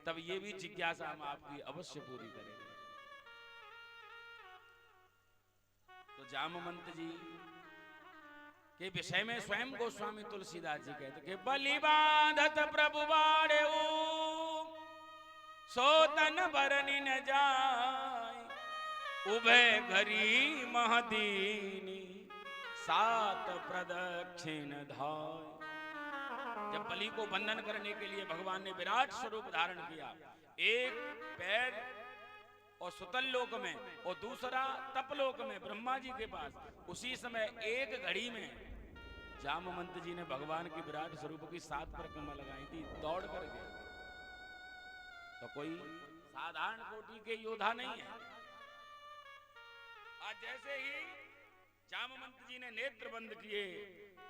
तब ये भी जिज्ञासा हम आपकी अवश्य पूरी करेंगे। तो जामवंत जी के विषय में स्वयं गोस्वामी तुलसीदास जी कहते कि बलि बांधत प्रभु बाड़े सोतन बरनी न जाय उभय घरी महदीनी सात प्रदक्षिण धाय। जब बलि को बंधन करने के लिए भगवान ने विराट स्वरूप धारण किया, एक पैर और सुतल लोक में और दूसरा तपलोक में ब्रह्मा जी के पास, उसी समय एक घड़ी में जामवंत जी ने भगवान की विराट स्वरूप की 7 परिक्रमा लगाई थी दौड़ करके। तो कोई साधारण कोटि के योद्धा नहीं है। आज जैसे ही जामवंत जी ने नेत्र बंद किए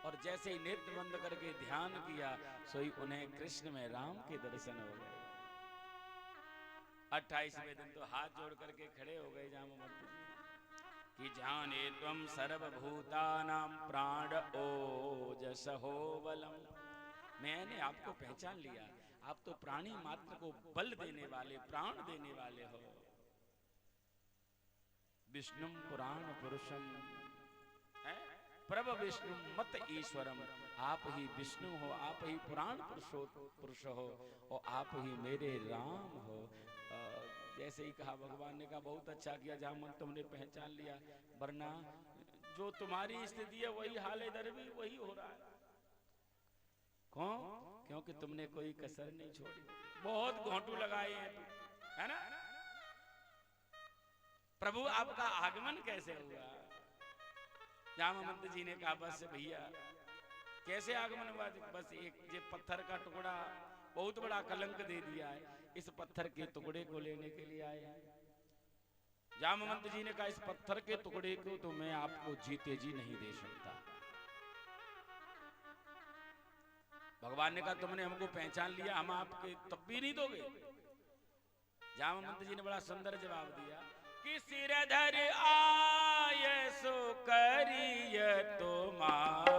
और जैसे ही नेत्र बंद करके ध्यान किया, सोई उन्हें कृष्ण में राम के दर्शन हो गए। 28वें दिन तो हाथ जोड़ करके खड़े हो गए जामवंत जी कि जाने त्वं सर्वभूतानां प्राण ओजसहो बलम। मैंने आपको पहचान लिया, आप तो प्राणी मात्र को बल देने वाले, प्राण देने वाले हो। विष्णुम पुराण पुरुषम प्रभ विष्णु मत ईश्वरम। आप ही विष्णु हो, आप ही पुराण पुरुष हो और आप ही मेरे राम हो। जैसे ही कहा भगवान ने कहा बहुत अच्छा किया जामवंत, तुमने पहचान लिया, वरना जो तुम्हारी स्थिति है वही हाल इधर भी वही हो रहा है। क्यों? क्योंकि तुमने कोई कसर नहीं छोड़ी, बहुत घोंटू लगाए हैं, है ना। प्रभु आपका आगमन कैसे हुआ? जामवंत जी ने कहा बस भैया कैसे आगमन हुआ? बस एक ये पत्थर का टुकड़ा बहुत बड़ा कलंक दे दिया है, इस पत्थर के टुकड़े को लेने के लिए आए हैं। जामवंत जी ने कहा इस पत्थर के टुकड़े को तो मैं आपको जीते जी नहीं दे सकता। भगवान ने कहा तुमने हमको पहचान लिया, हम आपके तब भी नहीं दोगे? जामवंत जी ने बड़ा सुंदर जवाब दिया कि सिरधर आय सो करिय तुम्हारा।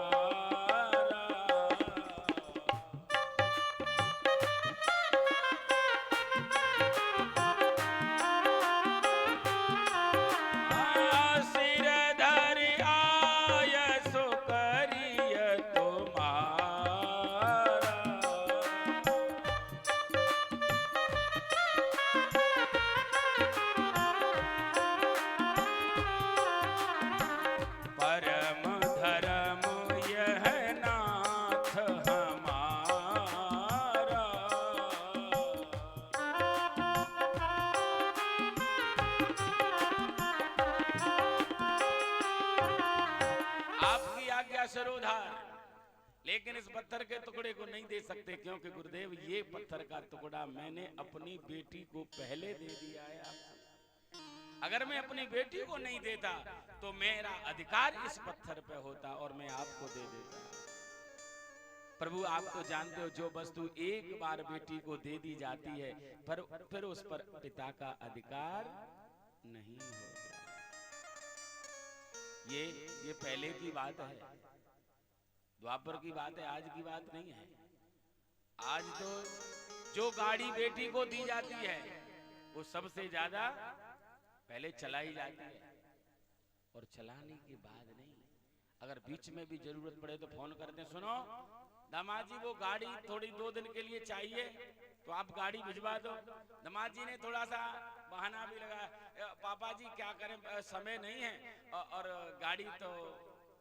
लेकिन इस पत्थर के टुकड़े को नहीं दे सकते, क्योंकि गुरुदेव ये पत्थर का टुकड़ा मैंने अपनी बेटी को पहले दे दिया है आपको। अगर मैं अपनी बेटी को नहीं देता तो मेरा अधिकार इस पत्थर पे होता और मैं आपको दे देता। प्रभु आप तो जानते हो जो वस्तु एक बार बेटी को दे दी जाती है पर फिर उस पर पिता का अधिकार नहीं होता। ये पहले की बात है, द्वापर की बात है, आज की बात नहीं है। आज तो जो गाड़ी बेटी को दी जाती है वो सबसे ज्यादा पहले चलाई जाती है और चलाने के बाद नहीं। अगर बीच में भी जरूरत पड़े तो फोन करते हैं, सुनो दामाद जी वो गाड़ी थोड़ी 2 दिन के लिए चाहिए तो आप गाड़ी भिजवा दो। दामाद जी ने थोड़ा सा बहाना भी लगाया, पापा जी क्या करें समय नहीं है और गाड़ी तो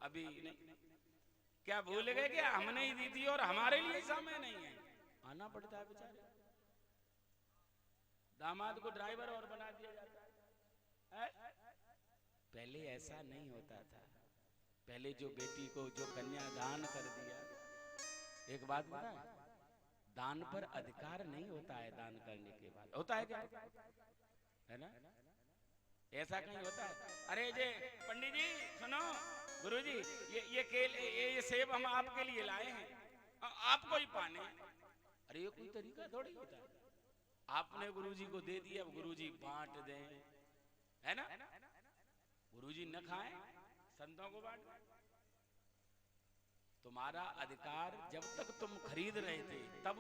अभी नहीं। क्या भूल गए कि हमने ही दी थी और हमारे लिए समय नहीं है? आना पड़ता है बेचारे। दामाद को ड्राइवर और बना दिया जाता है। पहले ऐसा नहीं होता था। पहले जो बेटी को जो कन्या दान कर दिया, एक बात बता, दान पर अधिकार नहीं होता है दान करने के बाद। होता है क्या? है ना? ऐसा कहीं होता है? अरे जे पंडित जी सुनो, गुरुजी ये केले ये सेब हम आपके लिए लाए हैं, आपको ही पाने। अरे ये कोई तरीका थोड़ी होता है। आपने गुरुजी को दे दिया, गुरुजी बांट दें, है ना? गुरुजी न खाएं, संतों को बांट दें। तुम्हारा अधिकार जब तक तुम खरीद रहे थे तब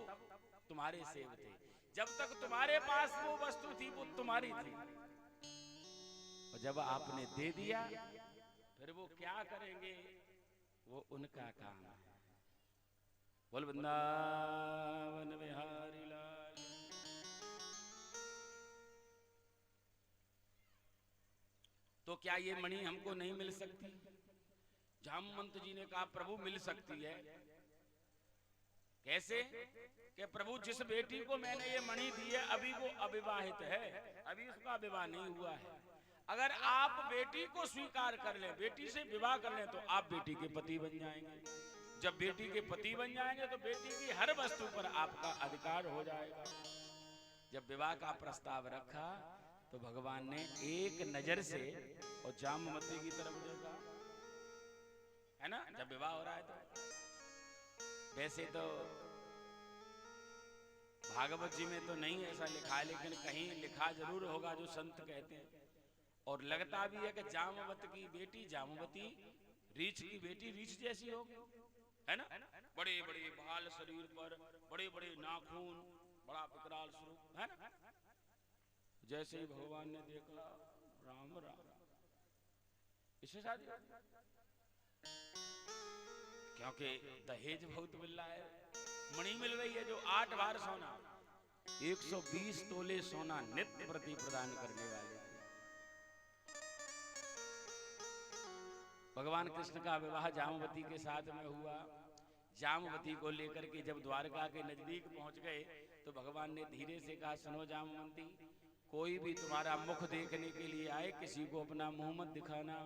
तुम्हारे सेब थे, जब तक तुम्हारे पास वो वस्तु थी वो तुम्हारी थी, और जब आपने दे दिया फिर वो क्या करेंगे वो उनका काम है। बोल वृंदावन बिहारी लाल। तो क्या ये मणि हमको नहीं मिल सकती? जामवंत जी ने कहा प्रभु मिल सकती है। कैसे? कि प्रभु जिस बेटी को मैंने ये मणि दी है अभी वो अविवाहित है, अभी उसका विवाह नहीं हुआ है। अगर आप बेटी को स्वीकार कर लें, बेटी से विवाह कर लें, तो आप बेटी के पति बन जाएंगे। जब बेटी के पति बन जाएंगे तो बेटी की हर वस्तु पर आपका अधिकार हो जाएगा। जब विवाह का प्रस्ताव रखा तो भगवान ने एक नजर से और जामवती की तरफ देखा, है ना, जब विवाह हो रहा है तो। वैसे तो भागवत जी में तो नहीं ऐसा लिखा है, लेकिन कहीं लिखा जरूर होगा जो संत कहते हैं। और लगता भी है कि जामवत की बेटी जामवती रीछ की बेटी रीछ जैसी होगी, है ना, बड़े बड़े बाल शरीर पर, बड़े बड़े नाखून, बड़ा विकराल स्वरूप, है ना। जैसे ही भगवान ने देखा राम राम, इससे शादी, क्योंकि दहेज बहुत मिल रहा है। मणि मिल रही है जो 8 बार सोना, 120 तोले सोना नित्य प्रति प्रदान करने वाले। भगवान कृष्ण का विवाह जामवती के साथ में हुआ। जामवती को लेकर के जब द्वारका के नजदीक पहुंच गए तो भगवान ने धीरे से कहा, सुनो जामवती, कोई भी तुम्हारा मुख देखने के लिए आए किसी को अपना मुंह मत दिखाना।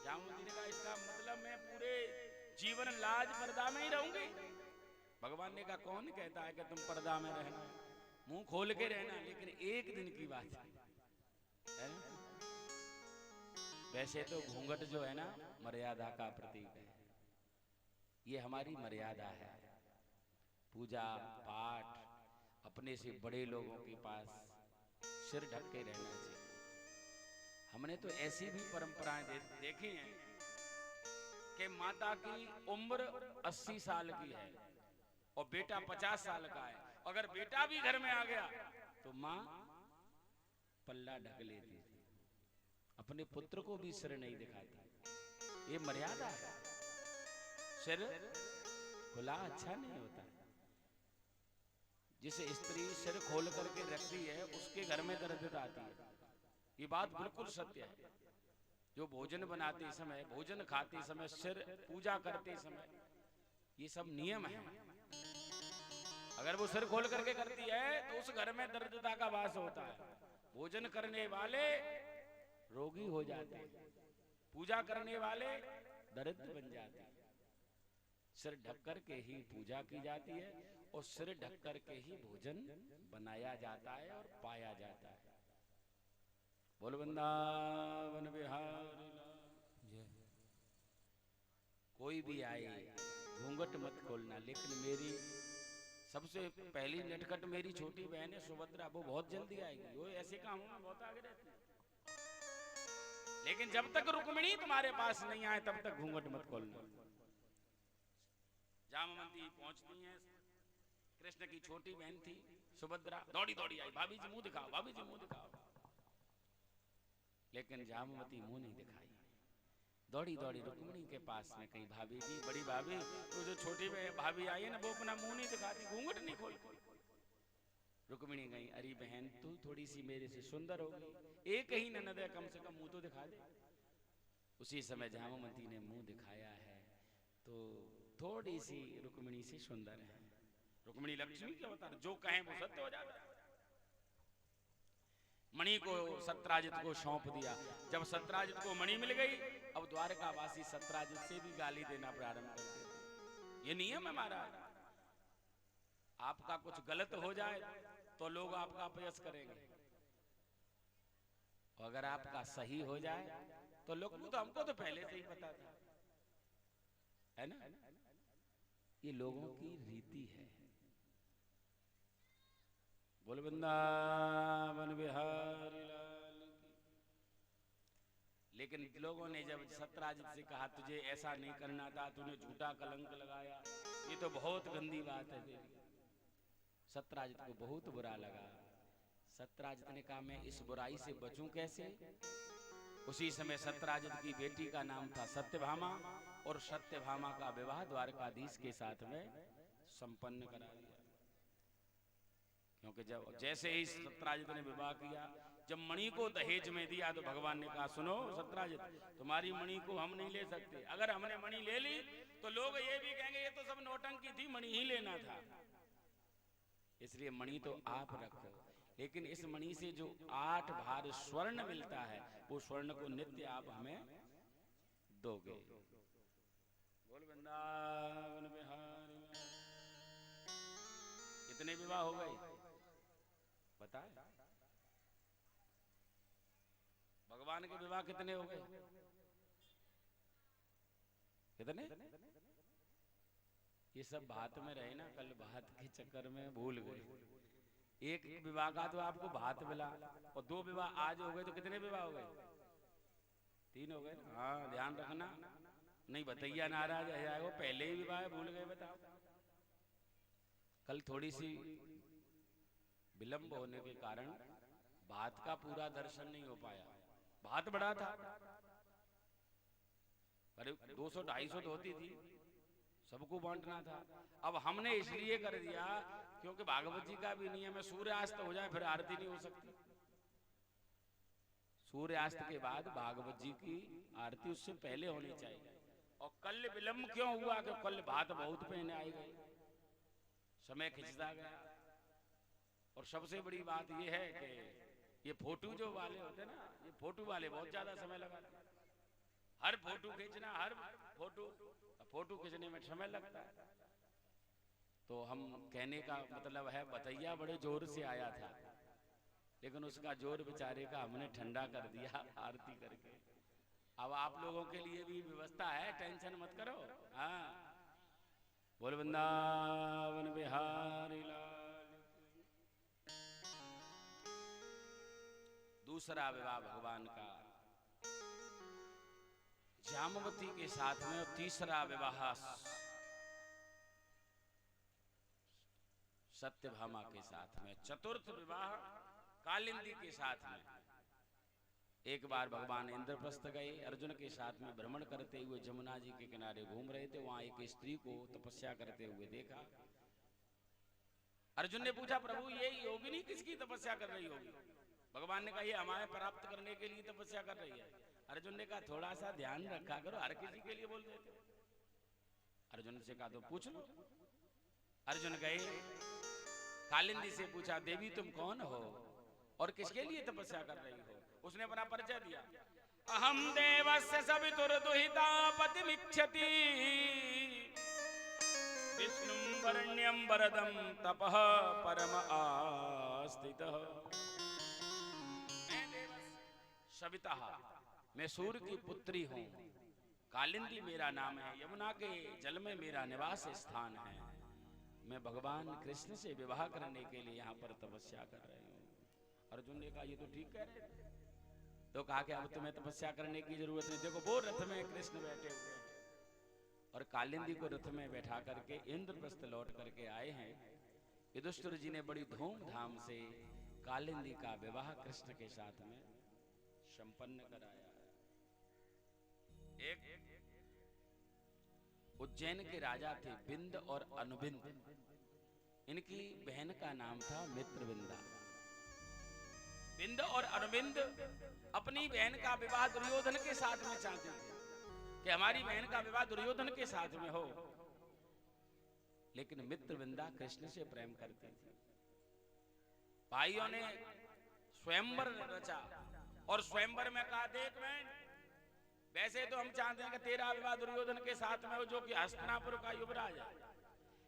जामवती ने कहा, इसका मतलब मैं पूरे जीवन लाज पर्दा में ही रहूंगी? भगवान ने कहा, कौन कहता है कि तुम पर्दा में रहना, मुंह खोल के रहना, लेकिन एक दिन की बात है। वैसे तो घूंघट जो है ना मर्यादा का प्रतीक है, ये हमारी मर्यादा है। पूजा पाठ अपने से बड़े लोगों के पास सिर ढक के रहना चाहिए। हमने तो ऐसी भी परंपराएं देखी हैं कि माता की उम्र 80 साल की है और बेटा 50 साल का है। अगर बेटा भी घर में आ गया तो माँ पल्ला ढक लेती थी, अपने पुत्र को भी सिर नहीं दिखाती। ये मर्यादा है। सिर खुला अच्छा नहीं होता। जिसे स्त्री सिर खोल करके रखती है उसके घर में दर्द आती है। ये बात बिल्कुल सत्य है। जो भोजन बनाते समय, भोजन खाते समय, सिर पूजा करते समय, ये सब नियम है। अगर वो सिर खोल करके करती है तो उस घर में दरिद्रता का वास होता है। भोजन करने वाले रोगी हो जाते हैं, पूजा करने वाले दरिद्र बन जाते हैं। सिर ढककर के ही पूजा की जाती है और सिर ढककर के ही भोजन बनाया जाता है और पाया जाता है। बोल वृंदावन बिहारी लाल। कोई भी आए घूंघट मत खोलना। लेकिन मेरी सबसे पहली नटखट मेरी छोटी बहन है सुभद्रा, वो बहुत जल्दी आएगी, वो ऐसे कामों में बहुत आगे रहती है। लेकिन जब तक रुक्मिणी तुम्हारे पास नहीं आए तब तक घूंघट मत खोलना। जामवंती पहुंचती हैं, कृष्ण की छोटी बहन थी सुभद्रा, दौड़ी दौड़ी आई, भाभी जी मुंह दिखाओ, भाभी जी मुंह दिखाओ। लेकिन जामवती मुंह नहीं दिखाई। दौड़ी दौड़ी रुक्मिणी के पास में कही, भाभी जी, बड़ी भाभी, वो जो छोटी भाभी आई है ना वो अपना मुंह नहीं दिखाती, घूंघट नहीं खोलती। रुक्मिणी गई, अरे बहन तू थोड़ी सी मेरे से सुंदर होगी, एक ही ननद है, कम से कम मुंह तो दिखा दे। उसी समय जामवती ने मुंह दिखाया है तो थोड़ी सी रुक्मिणी से सुंदर है। रुक्मिणी लक्ष्मी क्या बता, जो कहें वो सत्य हो जाता है। मणि को सत्राजित को सौंप दिया। जब सत्राजित को मणि मिल गई, अब द्वारकावासी सत्राजित से भी गाली देना प्रारंभ कर दिया। ये नियम है हमारा। आपका कुछ गलत हो जाए तो लोग आपका अपयश करेंगे, और अगर आपका सही हो जाए तो लोग, तो हमको तो पहले से ही पता था, है ना। ये लोगों की रीति है। बोल वृंदावन बिहारी लाल की। लेकिन लोगों ने जब सत्राजित से कहा तुझे ऐसा नहीं करना था, तूने झूठा कलंक लगाया, ये तो बहुत गंदी बात है तेरी। सत्यराजित को बहुत बुरा लगा। सत्यराजित ने कहा मैं इस बुराई से बचूं कैसे। उसी समय सत्यराजित की बेटी का नाम था सत्यभामा और सत्यभामा का विवाह द्वारकाधीश के साथ में संपन्न करा दिया। क्योंकि जब जैसे ही सत्यराजित ने विवाह किया, जब मणि को दहेज में दिया तो भगवान ने कहा सुनो सत्यराजित, तुम्हारी मणि को हम नहीं ले सकते। अगर हमने मणि ले ली तो लोग ये भी कहेंगे ये तो सब नौटंकी थी, मणि ही लेना था। इसलिए मणि तो आप रखो, लेकिन इस मणि से जो 8 भार स्वर्ण मिलता है वो स्वर्ण को नित्य आप हमें दोगे। बोल वृंदावन बिहारी। कितने विवाह हो गए पता है? भगवान के विवाह कितने हो गए? कितने? ये सब बात में रहे ना, कल बात के चक्कर में भूल गए। एक विवाह का तो आपको भात मिला और 2 विवाह आज हो गए, तो कितने विवाह हो गए? 3 हो गए। हाँ ध्यान रखना, नहीं भतैया नाराज है जाएगा, पहले ही विवाह भूल गए। बताओ, कल थोड़ी सी विलंब होने के कारण भात का पूरा दर्शन नहीं हो पाया। भात बड़ा था, करीब 200-250 होती थी, सबको बांटना था। अब हमने इसलिए कर दिया क्योंकि भागवत जी का भी नियम है सूर्यास्त हो जाए फिर आरती नहीं हो सकती। सूर्यास्त के बाद भागवत जी की आरती उससे पहले होनी चाहिए। और कल विलंब क्यों हुआ? कि कल भात बहुत पहने आई गई, समय खिंचता गया। और सबसे बड़ी बात यह है कि ये फोटो जो वाले होते ना, ये फोटो वाले बहुत ज्यादा समय लगाते हैं। हर फोटो खींचना, हर फोटो खींचने में समय लगता है। तो हम कहने का मतलब है बतैया बड़े जोर से आया था, लेकिन उसका जोर बेचारे का हमने ठंडा कर दिया आरती करके। अब आप लोगों के लिए भी व्यवस्था है, टेंशन मत करो। हाँ बोल वृंदावन बिहारी लाल। दूसरा विवाह भगवान का जामवती के साथ में, और तीसरा विवाह सत्यभामा के साथ में, चतुर्थ विवाह कालिंदी के साथ में। एक बार भगवान इंद्रप्रस्थ गए, अर्जुन के साथ में भ्रमण करते हुए जमुना जी के किनारे घूम रहे थे। वहां एक स्त्री को तपस्या करते हुए देखा। अर्जुन ने पूछा प्रभु ये योगिनी किसकी तपस्या कर रही होगी? भगवान ने कहा ये हमारे प्राप्त करने के लिए तपस्या कर रही है। अर्जुन ने कहा थोड़ा सा ध्यान रखा करो, हर किसी के लिए बोल देते। अर्जुन से कहा तो पूछ लो। अर्जुन गए, कालिंदी से पूछा देवी तुम कौन हो और किसके लिए तपस्या कर रही हो? उसने अपना परिचय दिया। अहम देवस्य सवितुर दुहिता पतिमिच्छति विष्णुं वरण्यं वरदं तपः परम आस्थितः। सविता, मैं सूर्य की पुत्री हूँ। कालिंदी मेरा नाम है, यमुना के जल में मेरा निवास स्थान है। मैं भगवान कृष्ण से विवाह करने के लिए यहाँ पर तपस्या कर रही हूँ। अर्जुन ने कहा ये तो ठीक कह रहे थे। तो कहा कि अब तुम्हें तपस्या करने की जरूरत नहीं, देखो वो रथ में कृष्ण बैठे हुए हैं और कालिंदी को रथ में बैठा करके इंद्रप्रस्थ लौट करके आए हैं। युधिष्ठिर जी ने बड़ी धूमधाम से कालिंदी का विवाह कृष्ण के साथ में संपन्न कराया। एक उज्जैन के राजा थे बिंद और अनुबिंद, इनकी बहन का नाम था मित्रविंदा। बिंद और अनुबिंद अपनी बहन का विवाह दुर्योधन के साथ में चाहते थे कि हमारी बहन का विवाह दुर्योधन के साथ में हो, लेकिन मित्रविंदा कृष्ण से प्रेम करती थी। भाइयों ने स्वयंवर रचा और स्वयंवर में कहा देख बहन, वैसे तो हम चाहते हैं कि तेरा विवाह दुर्योधन के साथ में हो जो कि हस्तिनापुर का युवराज है,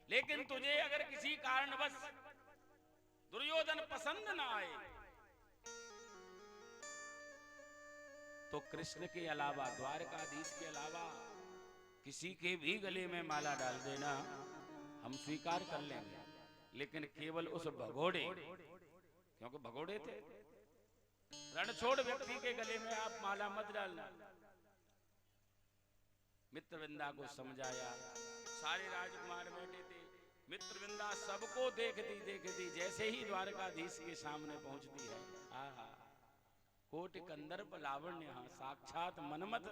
लेकिन तुझे अगर किसी कारणवश दुर्योधन पसंद ना आए तो कृष्ण के अलावा, द्वारकाधीश के अलावा किसी के भी गले में माला डाल देना, हम स्वीकार कर लेंगे, लेकिन केवल उस भगोड़े, क्योंकि भगोड़े थे, रणछोड़ व्यक्ति के गले में आप माला मत डालना। मित्रविंदा को समझाया, सारे राजकुमार बैठे थे, मित्रवृंदा सबको देखती जैसे ही द्वारकाधीश के सामने पहुंचती है, आहा, कोटि कंदर्प लावण्य, साक्षात मनमत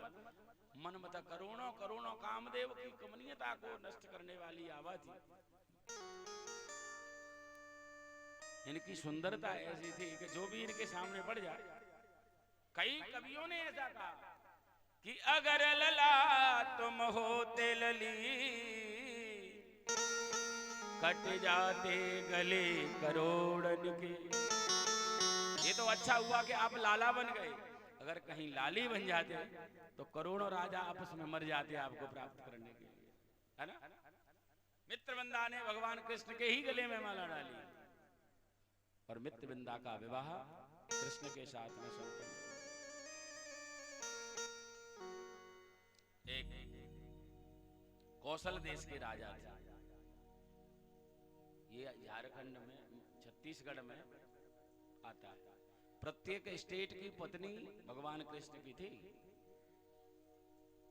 करोड़ों करोड़ों कामदेव की कमनीयता को नष्ट करने वाली आवाज। इनकी सुंदरता ऐसी थी कि जो भी इनके सामने पड़ जाए, कई कवियों ने ऐसा कहा कि अगर लला तुम होते लली, कट जाते गले करोड़न के। ये तो अच्छा हुआ कि आप लाला बन गए, अगर कहीं लाली बन जाते तो करोड़ों राजा आपस में मर जाते आपको प्राप्त करने के लिए, है ना। मित्रवृंदा ने भगवान कृष्ण के ही गले में माला डाली और मित्रवृंदा का विवाह कृष्ण के साथ में संपन्न हुआ। एक कौशल देश के राजा थे, ये झारखंड में छत्तीसगढ़ में आता है। प्रत्येक स्टेट की पत्नी भगवान कृष्ण की थी,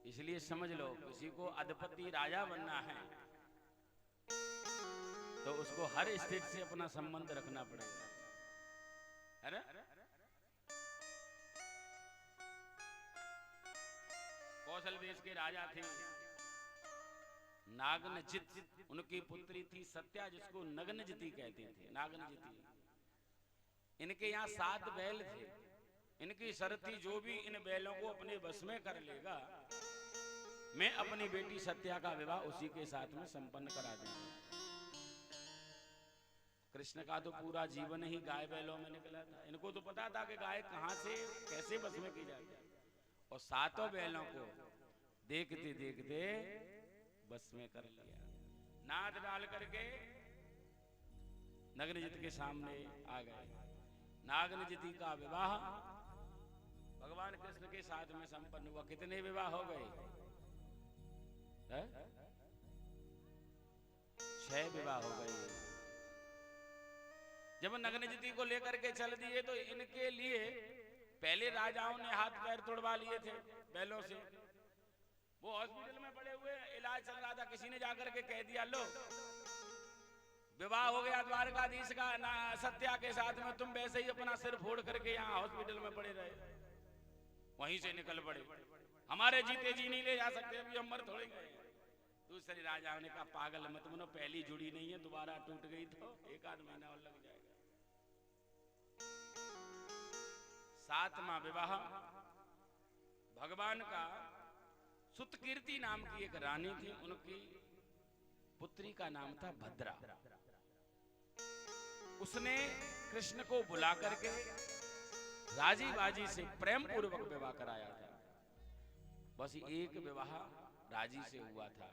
इसलिए समझ लो किसी को अधिपति राजा बनना है तो उसको हर स्टेट से अपना संबंध रखना पड़ेगा, है ना। कौशल देश के राजा थे नागनजित, उनकी पुत्री थी सत्या, जिसको नग्नजिती कहते थे, नागनजिती। इनके यहाँ 7 बैल थे। इनकी शर्त थी जो भी इन बैलों को अपने बस में कर लेगा, मैं अपनी बेटी सत्या का विवाह उसी के साथ में संपन्न करा दूंगा। कृष्ण का तो पूरा जीवन ही गाय बैलों में निकला था। इनको तो पता था कि गाय कहां से कैसे बस में की जाती है, और 7 बैलों को देखते देखते बस में कर लिया। नाद डाल करके नग्नजित के सामने आ गए। नागनजिती का विवाह भगवान कृष्ण के साथ में संपन्न हुआ। कितने विवाह हो गए? 6 विवाह हो गए। जब नग्नजिती को लेकर के चल दिए तो इनके लिए पहले राजाओं ने हाथ पैर तोड़वा लिए थे बैलों से। वो हॉस्पिटल में पड़े हुए, इलाज चल रहा था, किसी ने जाकर के कह दिया लो विवाह हो गया द्वारकाधीश का ना सत्या के साथ में, तुम वैसे ही अपना सिर फोड़ करके यहाँ हॉस्पिटल में पड़े रहे। वहीं से निकल पड़े, हमारे जीते जी नहीं ले जा सकते, अभी हम मर थोड़े गए। दूसरे राजाओं ने कहा पागल मत बनो, पहली जुड़ी नहीं है, दोबारा टूट गई तो 1 आध महीना और लग जाएगा। 7वां विवाह भगवान का सुतकीर्ति नाम की एक रानी थी, उनकी पुत्री का नाम था भद्रा। उसने कृष्ण को बुला करके राजी बाजी से प्रेम पूर्वक विवाह कराया था। बस एक विवाह राजी से हुआ था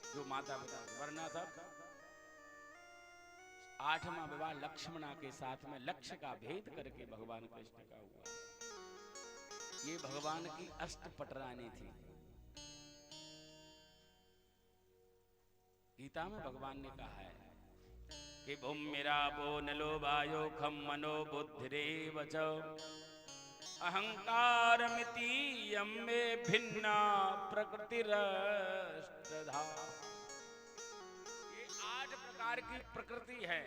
जो माता पिता, वरना सब 8वां विवाह लक्ष्मणा के साथ में लक्ष्य का भेद करके भगवान कृष्ण का हुआ। ये भगवान की अष्टपटरानी थी। गीता में भगवान ने कहा है कि भूमिरा वो नलो वायो खम मनो बुद्धिरेव च अहंकारमिति यम्मे भिन्ना प्रकृतिरष्टधा। ये 8 प्रकार की प्रकृति है,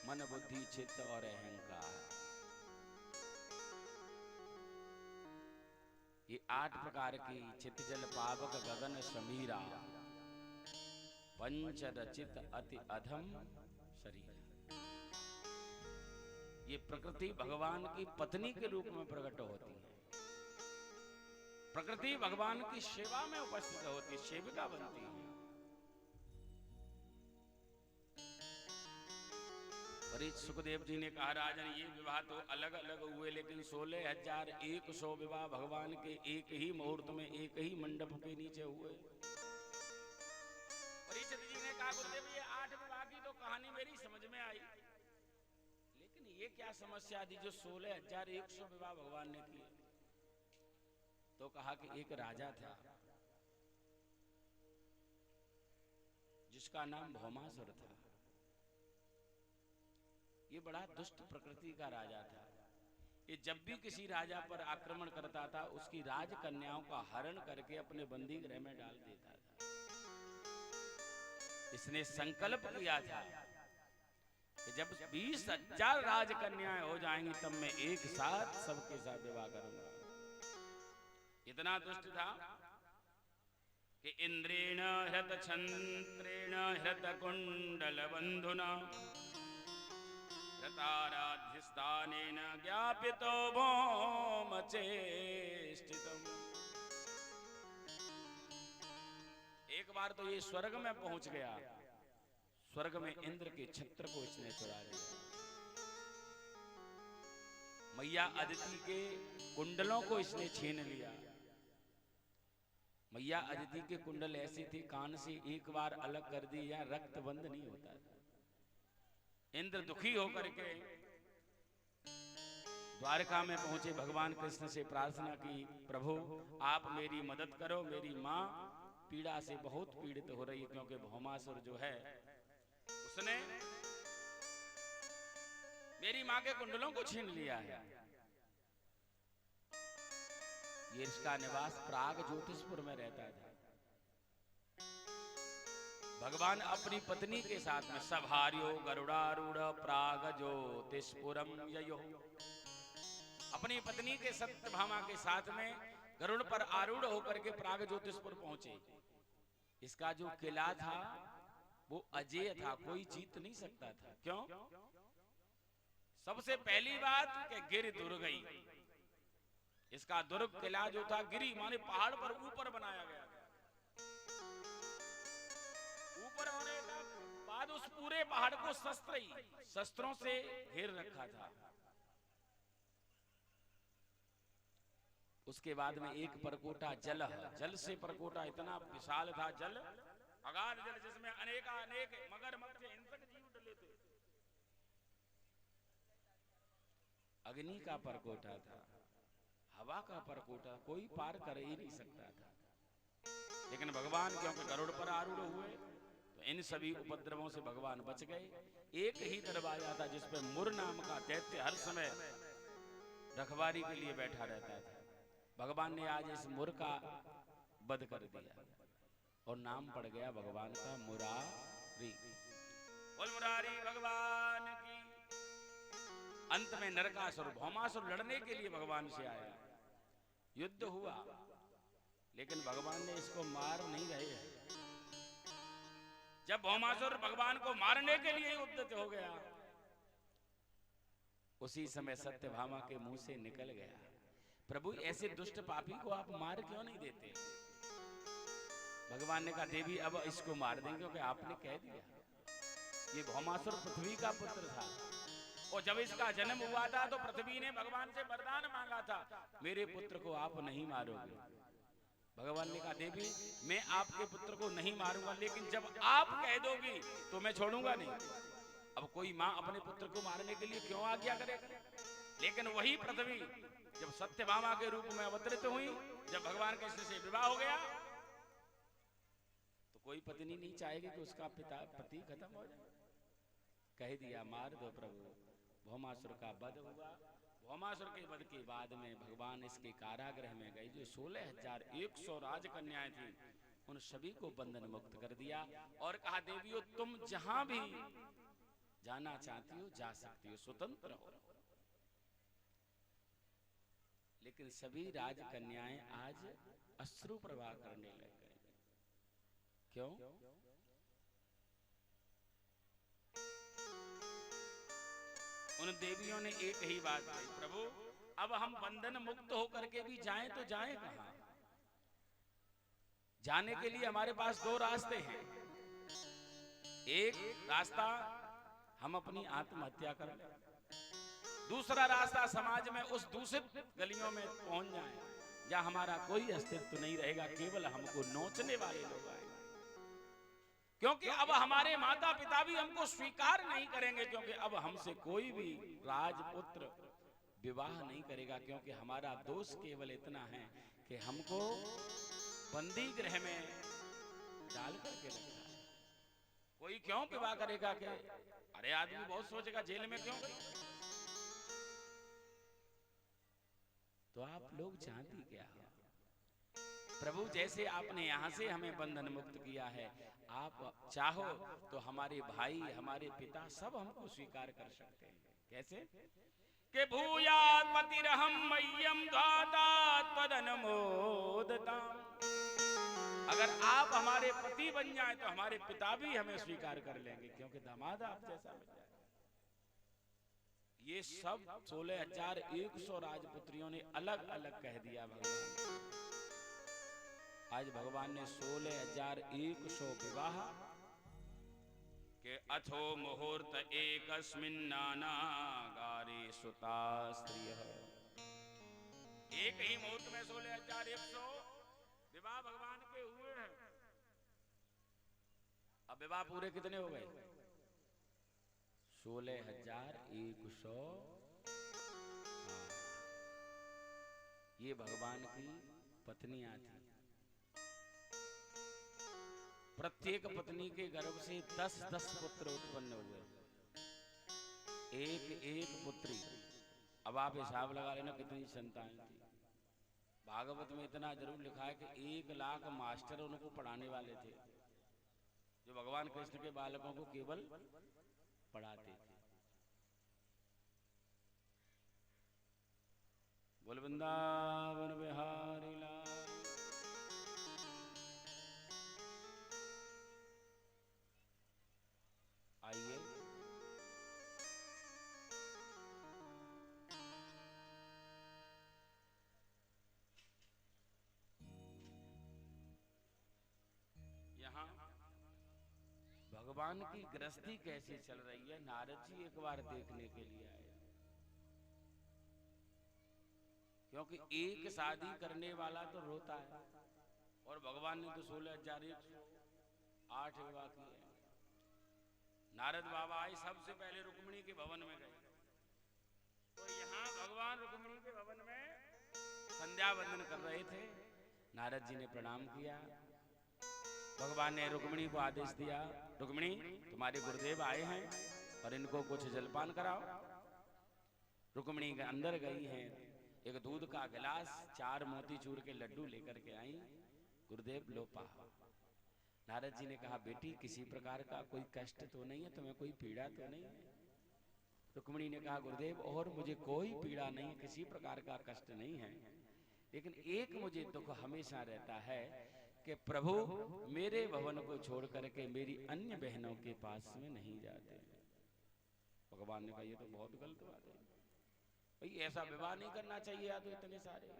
मन बुद्धि चित्त और अहंकार। ये 8 प्रकार की चित्त जल पावक गगन समीरा पंच रचित अति अधम शरीर। ये प्रकृति भगवान की पत्नी के रूप में प्रकट होती है। प्रकृति भगवान की सेवा में उपस्थित होती, सेविका बनती है। सुखदेव जी ने कहा राजन ये विवाह तो अलग अलग हुए, लेकिन 16,100 विवाह भगवान के एक ही मुहूर्त में एक ही मंडप के नीचे हुए। परीक्षित जी ने कहा गुरुदेव ये 8 विवाह की तो कहानी मेरी समझ में आई, लेकिन ये क्या समस्या थी जो 16,100 विवाह भगवान ने किए? तो कहा कि एक राजा था जिसका नाम भौमासुर था। ये बड़ा दुष्ट प्रकृति का राजा था। ये जब भी किसी राजा पर आक्रमण करता था उसकी राजकन्याओं का हरण करके अपने बंदी गृह में डाल देता था। इसने संकल्प किया था कि जब 20,000 राजकन्याएं हो जाएंगी तब मैं एक साथ सबके साथ विवाह करूंगा। इतना दुष्ट था कि इंद्रेण हृत छंत्रेण हृत कुंडल बंधुना हृताराध्यस्थानेन ज्ञापितो भौम चेष्टितम्। एक बार तो ये स्वर्ग में पहुंच गया, स्वर्ग में इंद्र के छत्र को इसने चुरा लिया। मैया अदिति के कुंडलों को इसने छीन लिया। मैया अदिति के कुंडल ऐसे थे, कान से एक बार अलग कर दी या रक्त बंद नहीं होता था। इंद्र दुखी होकर के द्वारका में पहुंचे, भगवान कृष्ण से प्रार्थना की, प्रभु आप मेरी मदद करो, मेरी माँ पीड़ा से बहुत पीड़ित हो रही है, क्योंकि भौमासुर जो है उसने मेरी माँ के कुंडलों को छीन लिया है। ये इसका निवास प्राग ज्योतिषपुर में रहता था। भगवान अपनी पत्नी के साथ में सभार्यो गरुड़ारूढ़ प्राग ज्योतिषपुरम ययो, अपनी पत्नी के सत्यभामा के साथ में गरुड़ पर आरूढ़ होकर के प्राग ज्योतिषपुर पहुंचे। इसका जो किला था वो अजेय था, कोई जीत नहीं सकता था। क्यों? सबसे पहली बात कि गिर दुर्गई, इसका दुर्ग किला जो था गिरी माने पहाड़ पर ऊपर बनाया गया था। ऊपर होने के बाद उस पूरे पहाड़ को शस्त्रों से घेर रखा था। उसके बाद में एक परकोटा जल से परकोटा इतना विशाल था, जल अगाध जल जिसमें अनेक मगरमच्छ हिंसक जीव डले थे। अग्नि का परकोटा था, हवा का परकोटा, कोई पार कर ही नहीं सकता था। लेकिन भगवान क्योंकि गरुड़ पर आरूढ़ हुए तो इन सभी उपद्रवों से भगवान बच गए। एक ही दरवाजा था जिसपे मुर नाम का दैत्य हर समय रखवारी के लिए बैठा रहता था। भगवान ने आज इस मुर का वध कर दिया और नाम पड़ गया भगवान का मुरारी। बोल मुरारी भगवान की। अंत में नरकासुर भौमासुर लड़ने के लिए भगवान से आया, युद्ध हुआ, लेकिन भगवान ने इसको मार नहीं रहे। जब भौमासुर भगवान को मारने के लिए उद्यत हो गया, उसी समय सत्यभामा के मुंह से निकल गया, प्रभु ऐसे दुष्ट पापी को आप मार क्यों नहीं देते? भगवान ने कहा देवी अब इसको मार देंगे, क्योंकि आपने कह दिया। ये भौमासुर पृथ्वी का पुत्र था और जब इसका जन्म हुआ था तो पृथ्वी ने भगवान से वरदान मांगा था, मेरे पुत्र को आप नहीं मारोगे। भगवान ने कहा देवी मैं आपके पुत्र को नहीं मारूंगा, लेकिन जब आप कह दोगी तो मैं छोड़ूंगा नहीं। अब कोई माँ अपने पुत्र को मारने के लिए क्यों आज्ञा करे? लेकिन वही पृथ्वी जब सत्यभामा के रूप में अवतरित हुई, जब भगवान कृष्ण से विवाह हो गया, तो कोई पत्नी नहीं चाहेगी कि उसका पति खत्म हो जाए। कह दिया मार दो प्रभु। भौमासुर का वध हुआ। भौमासुर के वध के बाद में भगवान इसके कारागृह में गए। जो 16,100 राजकन्याएं थी उन सभी को बंधन मुक्त कर दिया और कहा देवियों तुम जहां भी जाना चाहती हो जा सकती हो, स्वतंत्र हो। लेकिन सभी राजकन्याएं आज अश्रु प्रवाह करने लग गए। क्यों? उन देवियों ने एक ही बात कही, प्रभु अब हम बंधन मुक्त होकर के भी जाएं तो जाएं कहां? जाने के लिए हमारे पास दो रास्ते हैं। एक रास्ता हम अपनी आत्महत्या कर लें, दूसरा रास्ता समाज में उस दूषित गलियों में पहुंच जाएं जहां हमारा कोई अस्तित्व नहीं रहेगा, केवल हमको नोचने वाले लोग आएंगे। क्योंकि अब हमारे माता पिता भी हमको स्वीकार नहीं करेंगे, क्योंकि अब हमसे कोई भी राजपुत्र विवाह नहीं करेगा, क्योंकि हमारा दोष केवल इतना है कि हमको बंदी गृह में डाल करके रखा है। कोई क्यों विवाह करेगा? कि अरे आदमी बहुत सोचेगा जेल में क्यों गई? तो आप लोग जानती क्या हो? प्रभु जैसे आपने यहाँ से हमें बंधन मुक्त किया है, आप चाहो तो हमारे भाई, हमारे पिता सब हमको स्वीकार कर सकते हैं। कैसे के भूयात् पतिरहं मह्यं धाता त्वदनुमोदताम्। अगर आप हमारे पति बन जाए तो हमारे पिता भी हमें स्वीकार कर लेंगे, क्योंकि दामाद आप जैसा मिल जाए। ये सब 16,100 राजपुत्रियों ने अलग अलग कह दिया भगवान। आज भगवान ने 16,100 विवाह के अथो मुहूर्त एकस्मिन् नानागारे सुता स्त्रियः। एक ही मुहूर्त में 16,100 विवाह भगवान के हुए हैं। अब विवाह पूरे कितने हो गए? 16,100। ये भगवान की पत्नियां थी। प्रत्येक पत्नी के गर्भ से 10-10 पुत्र उत्पन्न हुए, एक एक पुत्री। अब आप हिसाब लगा लेना कितनी संतान थी। भागवत में इतना जरूर लिखा है कि 1 लाख मास्टर उनको पढ़ाने वाले थे, जो भगवान कृष्ण के बालकों को केवल पढ़ाते थे। बोल वृंदावन बिहारी लाल। आइए यहाँ भगवान की गृहस्थी कैसे चल रही है, नारद जी एक बार देखने के लिए आए। क्योंकि एक शादी करने वाला तो रोता है, और भगवान ने तो 16,108 विवाह किए। नारद बाबा आए, सबसे पहले रुक्मिणी के भवन में गए। तो यहाँ भगवान रुक्मिणी के भवन में संध्या वंदन कर रहे थे। नारद जी ने प्रणाम किया। भगवान ने रुक्मिणी को आदेश दिया, रुक्मिणी तुम्हारे गुरुदेव आए हैं और इनको कुछ जलपान कराओ। रुक्मिणी के अंदर गई हैं, एक दूध का गिलास, 4 मोतीचूर के लड्डू लेकर के आई। गुरुदेव लो पाओ। नारद जी ने कहा, बेटी किसी प्रकार का कोई कष्ट तो नहीं है, तुम्हें कोई पीड़ा तो नहीं है? रुक्मिणी ने कहा, गुरुदेव और मुझे कोई पीड़ा नहीं, किसी प्रकार का कष्ट नहीं है, लेकिन एक मुझे दुख हमेशा रहता है कि प्रभु मेरे भवन को छोड़ करके मेरी अन्य बहनों के पास में नहीं जाते। भगवान ने कहा, ये तो बहुत गलत बात है भाई, ऐसा विवाह नहीं करना चाहिए। या तो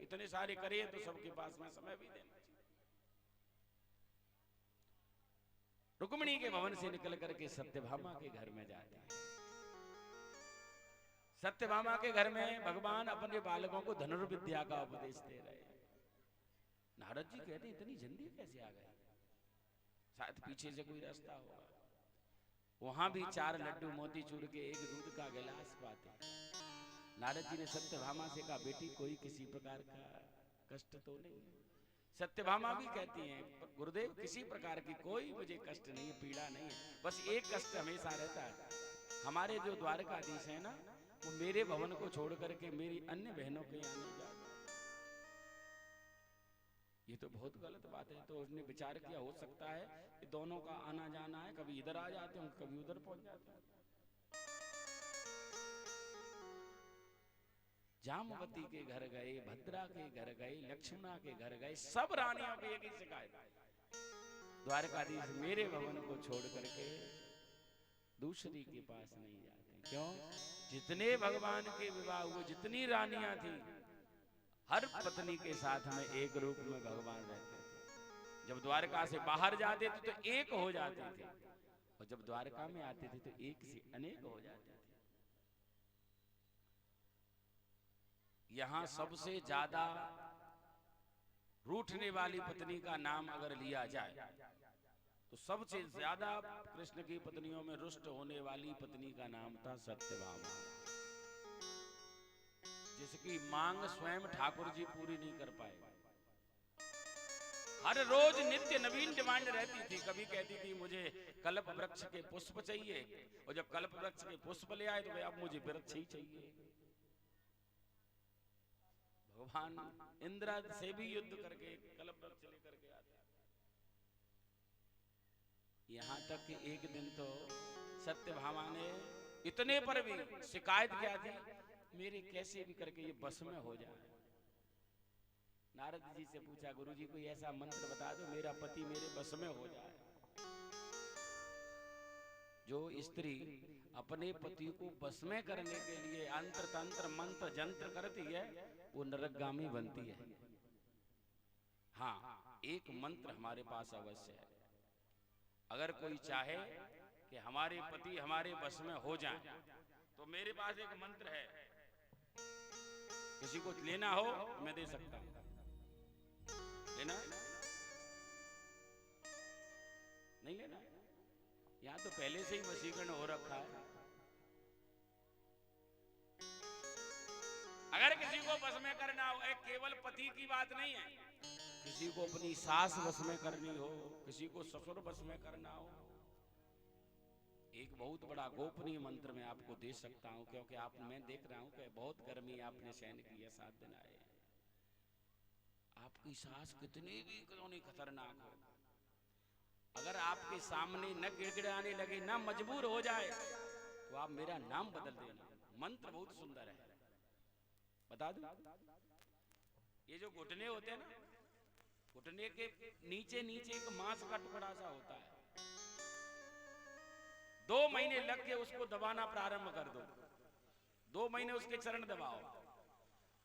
इतने सारे करे तो सबके पास में समय भी देना चाहिए। रुक्मिणी के भवन से निकल करके सत्यभामा के घर में जाते हैं। सत्यभामा के घर में भगवान अपने बालकों को धनुर्विद्या का उपदेश दे रहे हैं। नारद जी कहते इतनी जल्दी कैसे आ गए, शायद पीछे से कोई रास्ता होगा। वहां भी 4 लड्डू मोतीचूर के, 1 दूध का गिलास पाते। नारद जी ने सत्यभामा से कहा, बेटी कोई किसी प्रकार का कष्ट तो नहीं है? सत्यभामा भी कहती हैं, गुरुदेव किसी प्रकार की कोई मुझे कष्ट नहीं है, पीड़ा नहीं है, बस एक कष्ट हमेशा रहता है, हमारे जो द्वारकाधीश है ना, वो मेरे भवन को छोड़ करके मेरी अन्य बहनों के यहाँ नहीं जाते। ये तो बहुत गलत बात है। तो उसने विचार किया, हो सकता है कि दोनों का आना जाना है, कभी इधर आ जाते हैं कभी उधर पहुंच जाते हैं। जामवती के घर गए, भद्रा के घर गए, लक्ष्मणा के घर गए, सब रानियों की एक ही शिकायत, द्वारकाधीश मेरे भवन को छोड़ करके दूसरी के पास नहीं जाते। क्यों? जितने भगवान के विवाह हुए, जितनी रानियां थी, हर पत्नी के साथ में एक रूप में भगवान रहते थे। जब द्वारका से बाहर जाते थे तो एक हो जाते थे, और जब द्वारका में आते थे तो एक से अनेक हो जाते थे। यहां सबसे ज्यादा रूठने वाली पत्नी का नाम अगर लिया जाए तो सबसे ज्यादा कृष्ण की पत्नियों में रुष्ट होने वाली पत्नी का नाम था सत्यभामा, जिसकी मांग स्वयं ठाकुर जी पूरी नहीं कर पाए। हर रोज नित्य नवीन डिमांड रहती थी। कभी कहती थी मुझे कल्प वृक्ष के पुष्प चाहिए, और जब कल्प वृक्ष के पुष्प ले आए तो अब मुझे वृक्ष ही चाहिए। भगवान इंद्र से भी युद्ध करके कल्प वृक्ष लेकर के आते। यहां तक कि एक दिन तो सत्यभामा ने इतने पर भी शिकायत क्या थी, मेरे कैसे भी करके ये बस में हो जाए। नारद जी से पूछा, गुरुजी कोई ऐसा मंत्र बता दो मेरा पति मेरे बस में हो जाए। जो स्त्री अपने पति को बस में करने के लिए अंतर तंत्र मंत्र जंत्र करती है वो नरकगामी बनती है। हाँ, एक मंत्र हमारे पास अवश्य है। अगर कोई चाहे कि हमारे पति हमारे बस में हो जाएं, तो मेरे पास एक मंत्र है, किसी को लेना हो मैं दे सकता हूं। लेना नहीं लेना, यहां तो पहले से ही वशीकरण हो रखा है। अगर किसी को बस में करना हो, एक केवल पति की बात नहीं है, किसी को अपनी सास बस में करनी हो, किसी को ससुर बस में करना हो, एक बहुत बड़ा गोपनीय मंत्र मैं आपको दे सकता हूं। क्योंकि आप, मैं देख रहा हूं कि बहुत गर्मी आपने सहन की है, 7 दिन आए। आपकी सास कितनी भी क्यों खतरनाक हो, अगर आपके सामने न गिड़गिड़ाने लगे, न मजबूर हो जाए, तो आप मेरा नाम बदल देना। मंत्र बहुत सुंदर है, बता दूं? ये जो घुटने होते हैं ना, घुटने के नीचे नीचे एक मांस का टुकड़ा सा होता है। 2 महीने लग के उसको दबाना प्रारंभ कर दो। 2 महीने उसके चरण दबाओ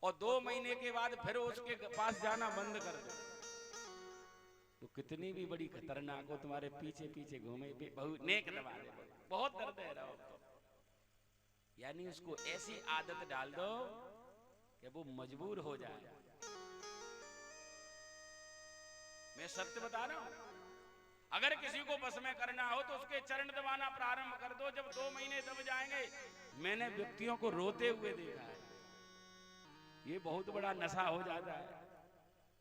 और 2 महीने के बाद फिर उसके पास जाना बंद कर दो। तो कितनी भी बड़ी खतरनाक हो, तुम्हारे पीछे पीछे घूमे, बहुत नेक दबा दे, बहुत दर्द है रहो तो। यानी उसको ऐसी आदत डाल दो कि वो मजबूर हो जाए। मैं सत्य बता रहा हूं। अगर किसी को बस में करना हो तो उसके चरण दबाना प्रारंभ कर दो। जब 2 महीने दब जाएंगे, मैंने व्यक्तियों को रोते हुए देखा है, ये बहुत बड़ा नशा हो जाता है।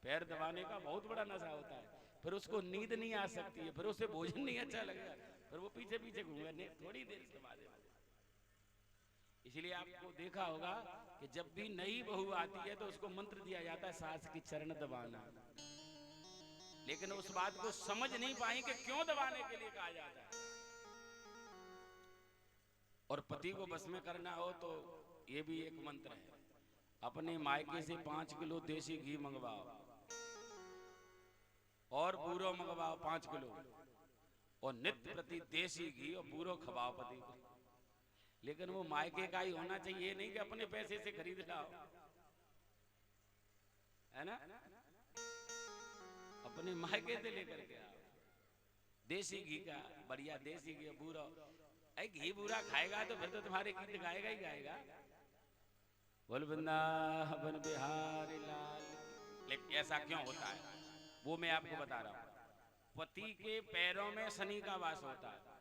पैर दबाने का बहुत बड़ा नशा होता है, फिर उसको नींद नहीं आ सकती है, फिर उसे भोजन नहीं अच्छा लगेगा, फिर वो पीछे पीछे घूमेगा, थोड़ी देर के बाद। इसलिए आपको देखा होगा कि जब भी नई बहू आती है तो उसको मंत्र दिया जाता है सास की चरण दबाना, लेकिन उस बात को समझ नहीं पाई कि क्यों दबाने के लिए कहा जाता है। और पति को बस में करना हो तो ये भी एक मंत्र है, अपने मायके से 5 किलो देसी घी मंगवाओ और बूरो मंगवाओ 5 किलो, और नित्य प्रति देसी घी और बूरो खवाओ पति को। लेकिन वो मायके का ही होना चाहिए, नहीं कि अपने पैसे से खरीद लाओ, है ना? अपने मायके से लेकर के आओ देसी घी का, बढ़िया देसी घी बूरा। घी बूरा खाएगा तो फिर तो तुम्हारे गीत गाएगा ही गाएगा, बोल वृंदावन बिहारी लाल। लेकिन ऐसा क्यों होता है वो मैं आपको बता रहा हूं। पति के पैरों में शनि का वास होता है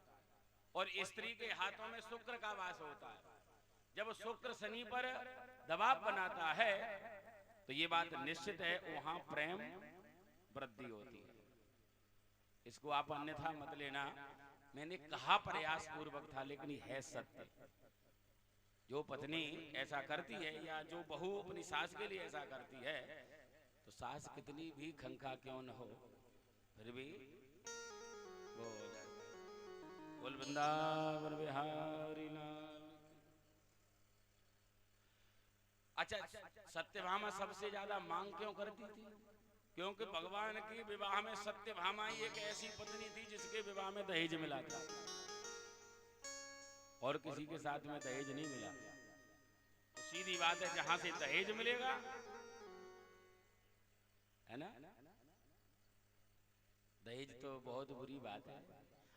और स्त्री के हाथों में शुक्र का वास होता है। जब शुक्र शनि पर दबाव बनाता है तो ये बात निश्चित है वहां प्रेम वृद्धि होती है। इसको आप अन्यथा मत लेना, मैंने कहा प्रयास पूर्वक था, लेकिन ये है सत्य। जो पत्नी ऐसा करती है या जो बहू अपनी सास के लिए ऐसा करती है, तो सास कितनी भी खंखा क्यों न हो फिर भी वो हो जाए। बोल वृंदावन बिहारी लाल। अच्छा, सत्यभामा सबसे ज्यादा मांग क्यों करती थी? क्योंकि भगवान की विवाह में सत्यभामा ही एक ऐसी पत्नी थी जिसके विवाह में दहेज मिला था, और किसी के साथ में दहेज नहीं मिला। तो सीधी बात है, जहां से दहेज मिलेगा, है ना? दहेज तो बहुत बुरी बात है।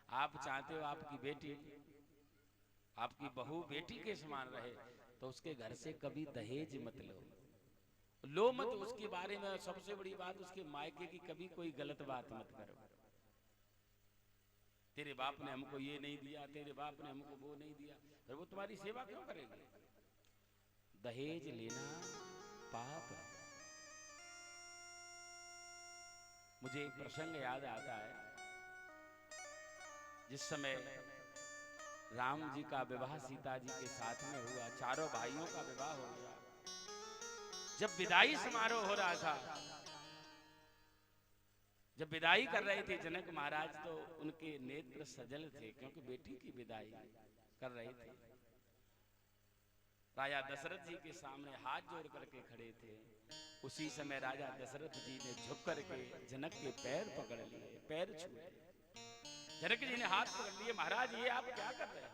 आप चाहते हो आपकी बेटी, आपकी बहू बेटी के समान रहे, तो उसके घर से कभी दहेज मत लो मत। उसके बारे में सबसे बड़ी बात, उसके मायके की कभी कोई गलत बात मत करो। तेरे बाप ने हमको ये नहीं दिया, तेरे बाप ने हमको वो नहीं दिया, फिर वो तुम्हारी सेवा क्यों करेगी? दहेज लेना पाप है। मुझे एक प्रसंग याद आता है, जिस समय राम जी का विवाह सीता जी के साथ में हुआ, चारों भाइयों का विवाह हो गया। जब विदाई समारोह हो रहा था, जब विदाई कर रहे थे जनक महाराज, तो उनके नेत्र सजल थे क्योंकि बेटी की विदाई कर रहे थे। राजा दशरथ जी के सामने हाथ जोड़ करके खड़े थे। उसी समय राजा दशरथ जी ने झुक करके जनक के पैर पकड़ लिए, पैर छुए। जनक जी ने हाथ पकड़ लिए, महाराज ये आप क्या कर रहे हैं?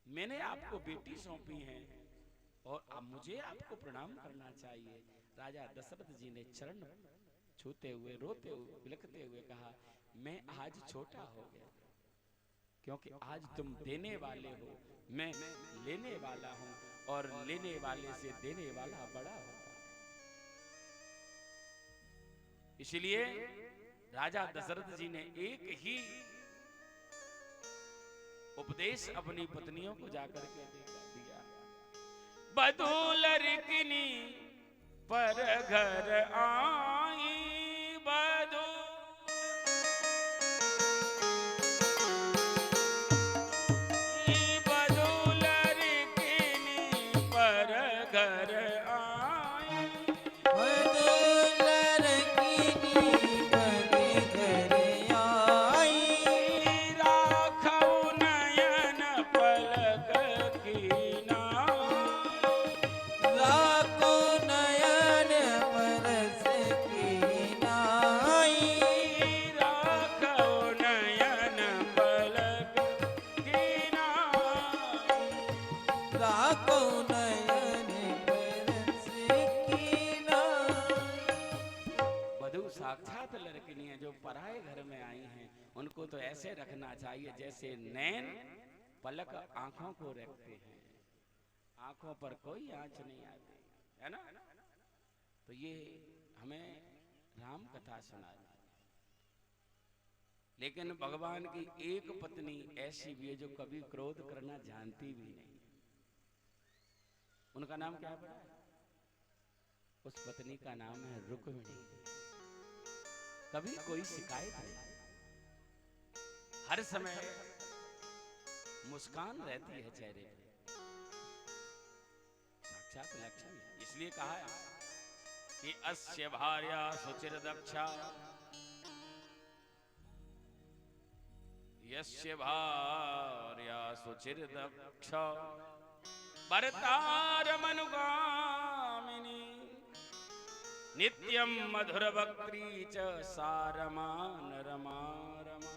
मैंने आपको बेटी सौंपी है और अब मुझे आपको प्रणाम करना चाहिए। राजा दशरथ जी ने चरण छूते हुए, रोते हुए, बिलखते हुए कहा, मैं आज छोटा हो गया क्योंकि आज तुम देने वाले हो, मैं लेने वाला हूं, और लेने वाले से देने वाला बड़ा होता है। इसलिए राजा दशरथ जी ने एक ही उपदेश अपनी पत्नियों को जाकर के दिया, बधूल रिकनी पर घर आई, उनको तो ऐसे रखना चाहिए जैसे नैन पलक आंखों को रखते हैं, आंखों पर कोई आंच नहीं आती है ना। तो ये हमें राम कथा सुनाई। लेकिन भगवान की एक पत्नी ऐसी भी है जो कभी क्रोध करना जानती भी नहीं। उनका नाम क्या है? उस पत्नी का नाम है रुक्मिणी। कभी कोई शिकायत नहीं, हर समय मुस्कान रहती है चेहरे पे, साक्षात लक्ष्मी। इसलिए कहा है कि अस्य भार्या सुचिर दक्षा, यस्य भार्या सुचिर दक्षा, भर्तार मनुगामिनी, नित्यं मधुर वक्त्री च सारमान रमा रमा।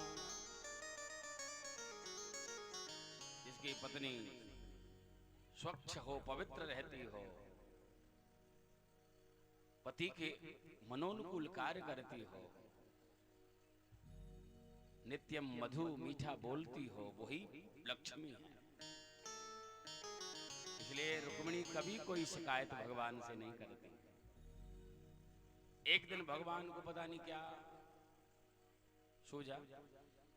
जिसकी पत्नी स्वच्छ हो, पवित्र रहती हो, पति के मनोनुकूल कार्य करती हो, नित्यम मधु मीठा बोलती हो, वही लक्ष्मी है। इसलिए रुक्मिणी कभी कोई शिकायत भगवान से नहीं करती। एक दिन भगवान को पता नहीं क्या सूझा,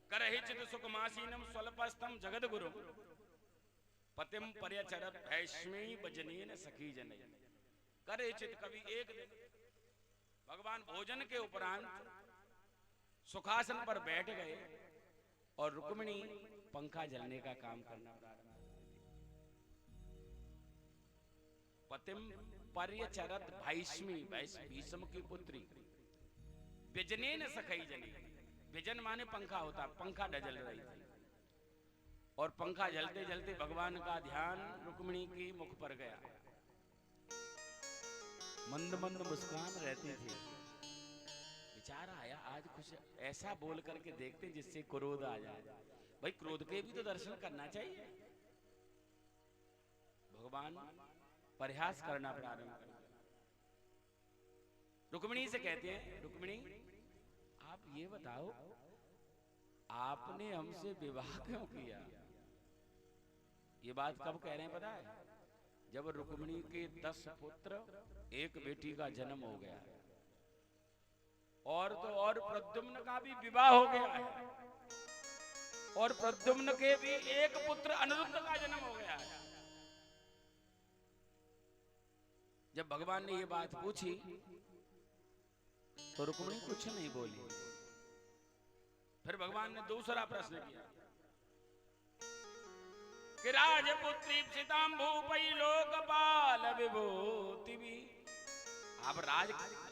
करहि चित सुखमासीनम स्वल्पस्तम जगद गुरु पतिम पर्यचरत भैष्मी भजनीन सखी जन। करे चित, कभी एक दिन भगवान भोजन के उपरांत सुखासन पर बैठ गए और रुक्मिणी पंखा जलने का काम करना प्रारंभ कर दिया। पतिम पर्यचरत भैष्मी, भीष्म की पुत्री, व्यजनेन सखई जनी। व्यजन माने पंखा होता, पंखा डजल रही थी और पंखा जलते जलते भगवान का ध्यान रुक्मिणी की मुख पर गया। मंद मंद मुस्कान रहती थी। विचार आया आज कुछ ऐसा बोल करके देखते जिससे क्रोध आ जाए। भाई क्रोध के भी तो दर्शन करना चाहिए। भगवान प्रयास करना प्रारंभ कर दिया। रुक्मिणी से कहते हैं, रुक्मिणी आप ये बताओ आपने हमसे विवाह क्यों किया? ये बात कब कह रहे हैं पता है? जब रुक्मिणी के 10 पुत्र, एक बेटी का जन्म हो गया है और तो और प्रद्युम्न का भी विवाह हो गया है और प्रद्युम्न के भी एक पुत्र अनिरुद्ध का जन्म हो गया है। जब भगवान ने ये बात पूछी तो रुक्मिणी कुछ नहीं बोली। फिर भगवान ने दूसरा प्रश्न किया, कि राजपुत्री सीतांभूपई लोकपाल विभूति भी। आप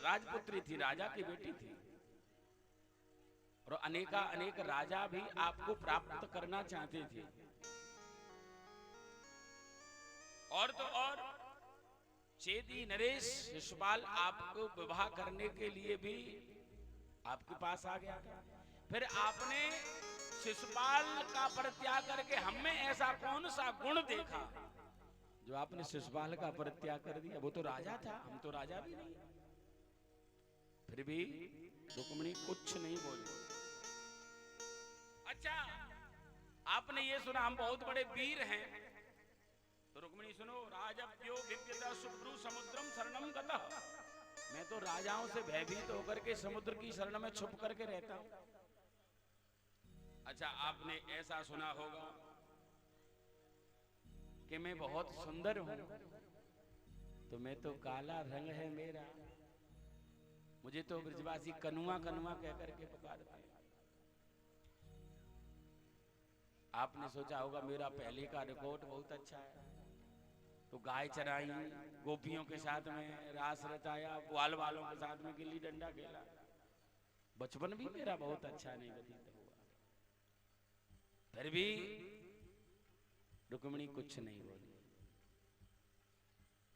राजपुत्री थी, राजा की बेटी थी, और अनेक राजा भी आपको प्राप्त करना चाहते थे। और तो और चेदी नरेश शिशुपाल आपको विवाह करने के लिए भी आपके पास आ गया था। फिर आपने शिशुपाल का परित्याग करके हमें ऐसा कौन सा गुण देखा जो आपने शिशुपाल का परित्याग कर दिया? वो तो राजा था, हम तो राजा भी नहीं। फिर भी रुक्मिणी कुछ नहीं बोली। अच्छा, आपने ये सुना हम बहुत बड़े वीर हैं, तो रुक्मिणी सुनो, राजव्यो विव्यता शुभ्रु समुद्रम शरणम गतः। मैं तो राजाओं से भयभीत होकर के समुद्र की शरण में छुप करके रहता हूं। अच्छा, आपने ऐसा सुना होगा कि मैं बहुत सुंदर हूं, तो मैं तो काला रंग है मेरा, मुझे तो ब्रजवासी कनुआ कनुआ कह करके पुकारते हैं। आपने सोचा होगा मेरा पहले का रिकॉर्ड बहुत अच्छा है, तो गाय चराई, गोपियों के साथ में रास रचाया, ग्वाल वालों के साथ में गिल्ली डंडा खेला, बचपन भी मेरा बहुत अच्छा नहीं व्यतीत हुआ। फिर भी रुक्मिणी कुछ नहीं बोली।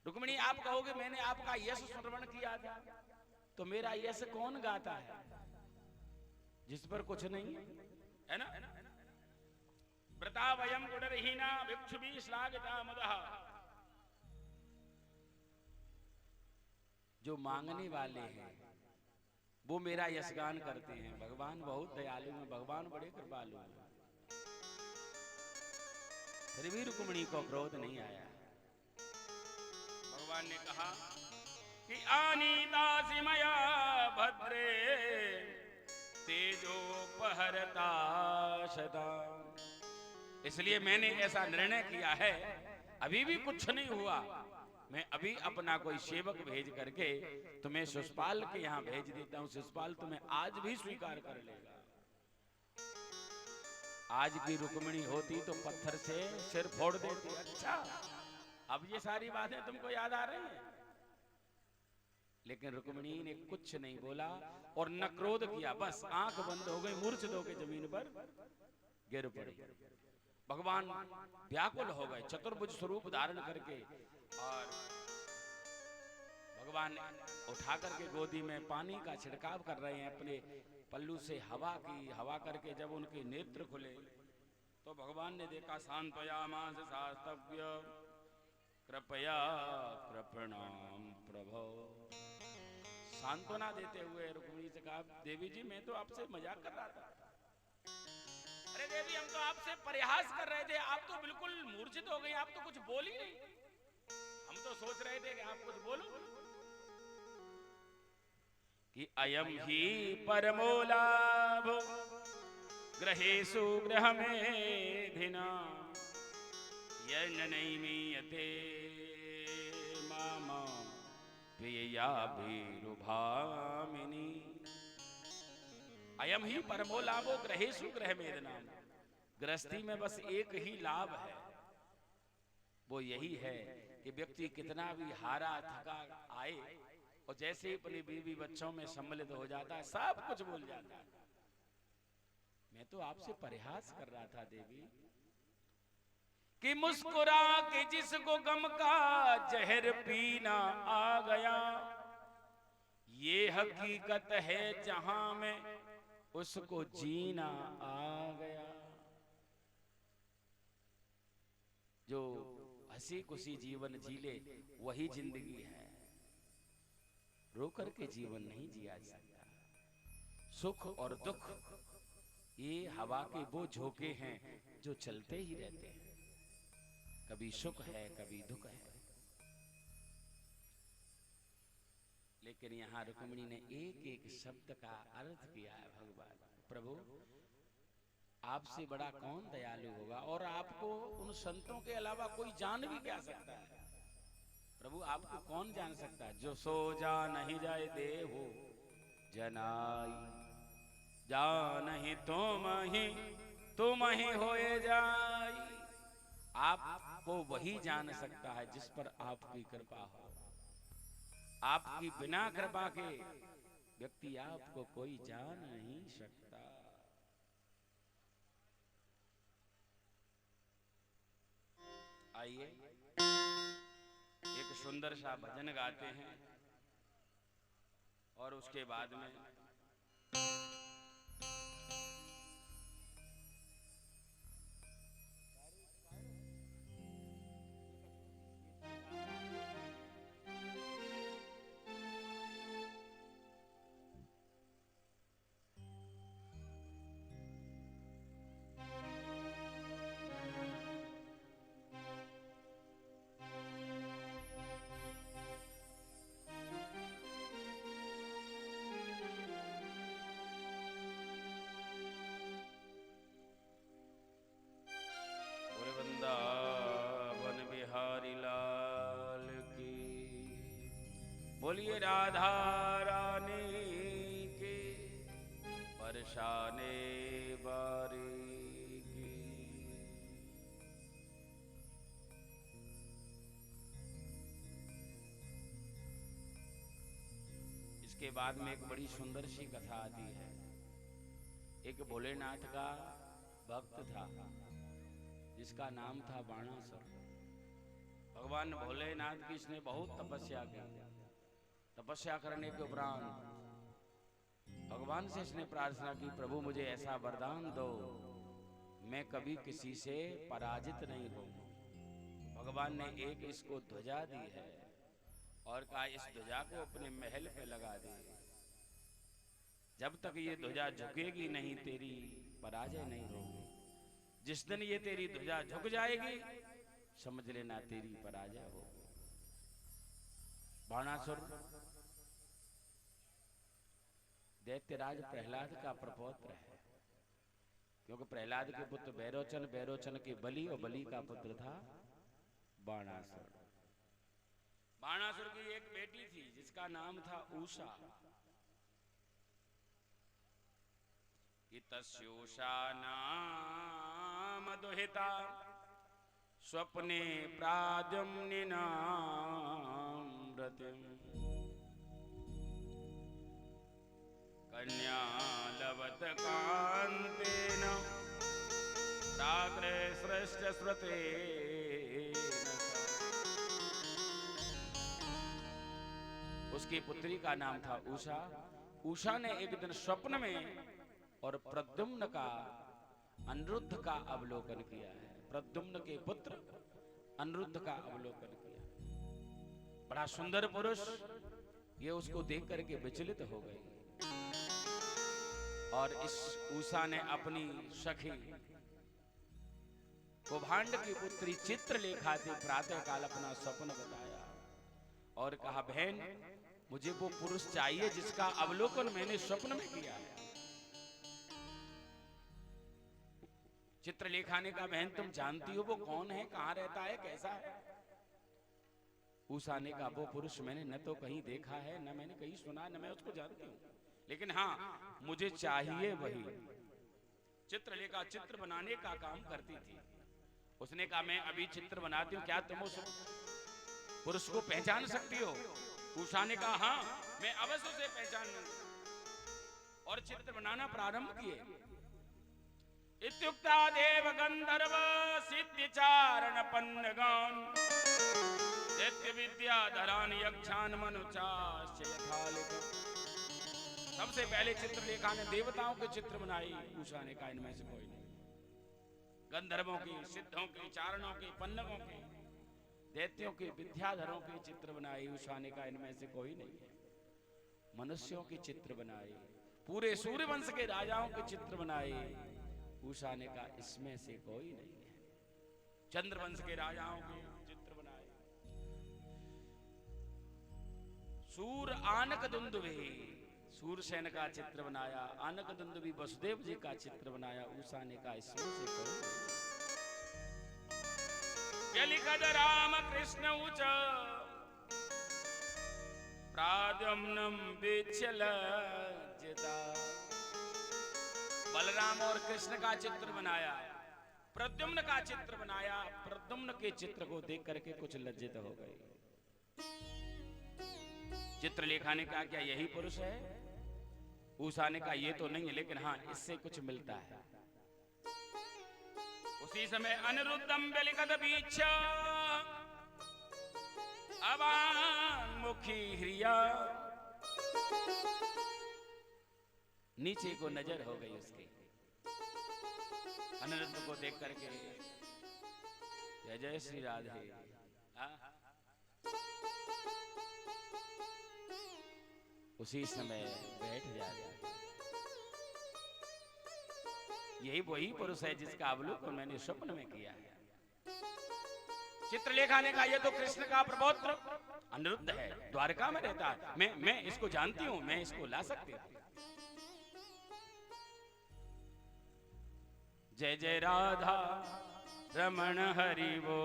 रुक्मिणी, आप कहोगे मैंने आपका यश श्रवण किया था, तो मेरा यश कौन गाता है जिस पर कुछ नहीं है ना? व्रता वयम गुणरहीना भिक्षुभि श्लाघिता मुदः। जो मांगने वाले हैं वो मेरा यशगान करते हैं। भगवान बहुत दयालु हैं, भगवान बड़े कृपालु हैं। फिर भी रुक्मिणी को क्रोध नहीं आया। भगवान ने कहा कि आनीतासि मया भद्रे तेजोपहरता सदा। इसलिए मैंने ऐसा निर्णय किया है, अभी भी कुछ नहीं हुआ, मैं अभी अपना कोई सेवक भेज करके तुम्हें शिशुपाल के यहाँ भेज देता हूं। शिशुपाल तुम्हें आज भी स्वीकार कर लेगा। आज की रुक्मिणी होती तो पत्थर से सिर फोड़ देती। अच्छा, अब ये सारी बातें तुमको याद आ रही हैं? लेकिन रुक्मिणी ने कुछ नहीं बोला और न क्रोध किया, बस आंख बंद हो गई, मूर्छित होकर जमीन पर गिर पड़ी। भगवान व्याकुल हो गए, चतुर्भुज स्वरूप धारण करके, और भगवान उठा करके गोदी में पानी का छिड़काव कर रहे हैं, अपने पल्लू से हवा करके जब उनके नेत्र खुले तो भगवान ने देखा, सांत्वयामास शास्तव्य कृपया कृपणाम प्रभो। सांत्वना देते हुए रुक्मिणी से कहा, देवी जी मैं तो आपसे मजाक कर रहा था। अरे देवी, हम तो आपसे परिहास कर रहे थे, आप तो बिल्कुल मूर्छित हो गई, आप तो कुछ बोल ही नहीं। हम तो सोच रहे थे कि आप कुछ बोलो। कि अयम ही परमो लाभो ग्रहेषु गृहमेधिना यन्नैमीयते मामा प्रियाभिरुभामिनी। अयम ही परमो लाभो ग्रहेषु गृहमेधिना। गृहस्थी में बस एक ही लाभ है, वो यही है कि व्यक्ति कितना भी हारा थका आए और जैसे ही अपनी बीवी बच्चों में सम्मिलित हो जाता है सब कुछ भूल जाता है। मैं तो आपसे परिहास कर रहा था देवी कि मुस्कुरा के जिसको गम का जहर पीना आ गया, ये हकीकत है जहां में उसको जीना आ गया। जो हंसी खुशी जीवन जी ले वही जिंदगी है, रो करके जीवन नहीं जिया जाता। सुख और दुख ये हवा के वो झोंके हैं जो चलते ही रहते हैं, कभी सुख है कभी दुख है। लेकिन यहाँ रुक्मिणी ने एक एक शब्द का अर्थ किया है। भगवान प्रभु, आपसे बड़ा कौन दयालु होगा, और आपको उन संतों के अलावा कोई जान भी क्या सकता है? प्रभु, आपको कौन जान सकता है? जो सो जा नहीं जाए देहो जनाई, जा नहीं तुम ही होए जाई। आपको वही जान सकता है जिस पर आपकी कृपा हो। आपकी बिना कृपा के व्यक्ति आपको कोई जान नहीं सकता। आइए एक सुंदर सा भजन गाते हैं और उसके बाद में वृंदावन बिहारी लाल की, बोलिए राधा रानी की, बरसाने बारी की। इसके बाद में एक बड़ी सुंदर सी कथा आती है। एक भोलेनाथ का भक्त था जिसका नाम था बाणासुर। भगवान भोलेनाथ की इसने बहुत तपस्या की। तपस्या करने के उपरांत भगवान से इसने प्रार्थना की, प्रभु मुझे ऐसा वरदान दो मैं कभी किसी से पराजित नहीं हूं। भगवान ने एक इसको ध्वजा दी है और कहा इस ध्वजा को अपने महल पे लगा दे। जब तक ये ध्वजा झुकेगी नहीं तेरी पराजय नहीं होगी। जिस दिन ये तेरी ध्वजा झुक जाएगी समझ लेना तेरी पराजय होगी। बाणासुर दैत्यराज प्रहलाद का प्रपौत्र है, क्योंकि प्रहलाद के पुत्र बैरोचन, बैरोचन के बलि और बलि का पुत्र था बाणासुर। बाणासुर की एक बेटी थी जिसका नाम था उषा। इतस्योषा नाम दुहिता स्वप्ने प्राद्युम्निनामृतिं कन्या लवत कांतेन साग्रे सृष्ट श्रुते। उसकी पुत्री का नाम था उषा। उषा ने एक दिन स्वप्न में और प्रद्युम्न का अनिरुद्ध का अवलोकन किया है। प्रद्युम्न के पुत्र अनिरुद्ध का अवलोकन किया। बड़ा सुंदर पुरुष। ये उसको देख करके विचलित हो गई और इस उषा ने अपनी सखी कुभांड की पुत्री चित्रलेखा से प्रातः काल अपना स्वप्न बताया और कहा बहन मुझे वो पुरुष चाहिए जिसका अवलोकन मैंने स्वप्न में किया है। चित्रलेखा ने कहा बहन तुम जानती हो वो कौन है, कहां रहता है, कैसा है? उषा ने कहा वो पुरुष मैंने न तो कहीं देखा है न मैंने कहीं सुना न मैं उसको जानती हूँ, लेकिन हाँ मुझे चाहिए वही। चित्रलेखा चित्र बनाने का काम करती थी। उसने कहा मैं अभी चित्र बनाती हूँ, क्या तुम उस पुरुष को पहचान सकती हो? उषा ने कहा हाँ मैं अवश्य उसे पहचान लूंगी। और चित्र बनाना प्रारंभ किए। इत्युक्ता देव गंधर्व सिद्ध चारण पन्नगान दैत्य विद्याधरान यक्षान मनुचाश्च यथालिक। सबसे पहले चित्रलेखा ने देवताओं के चित्र बनाई। उषा ने कहा इनमें से कोई नहीं। गंधर्वों के, सिद्धों के, चारणों के, पन्नगों के, दैत्यों के, विद्याधरों के चित्र बनाई। उषा ने कहा इनमें से कोई नहीं है। मनुष्यों के चित्र बनाए, पूरे सूर्यवंश के राजाओं के चित्र बनाए। उषा ने कहा इसमें से कोई नहीं है। चंद्रवंश के राजाओं के चित्र बनाए। सूर आनक दुंदुभि सूरसेन का चित्र बनाया। आनक दुंदुभि वसुदेव जी का चित्र बनाया। उषा ने कहा इसमें से कोई नहीं। व्यलिखद राम कृष्ण उच प्राद्युम्नं विच्छलज्जिता। बलराम और कृष्ण का चित्र बनाया। प्रद्युम्न का चित्र बनाया। प्रद्युम्न के चित्र को देख करके कुछ लज्जित हो गए। चित्रलेखा ने कहा क्या यही पुरुष है? उषा ने कहा ये तो नहीं है, लेकिन हाँ इससे कुछ मिलता है। उसी समय अनिरुद्धम व्यलिखत बीच अबामुखी ह्रिया, नीचे को नजर हो गई उसकी। अनिरुद्ध को देख करके जय जय श्री राधे। उसी समय बैठ जाता। यही वही पुरुष है जिसका अवलोकन मैंने स्वप्न में किया है। चित्रलेखा ने कहा यह तो कृष्ण का प्रपौत्र अनिरुद्ध है, द्वारका में रहता है। मैं इसको जानती हूं, मैं इसको ला सकती हूं। जय जय राधा रमण हरि वो,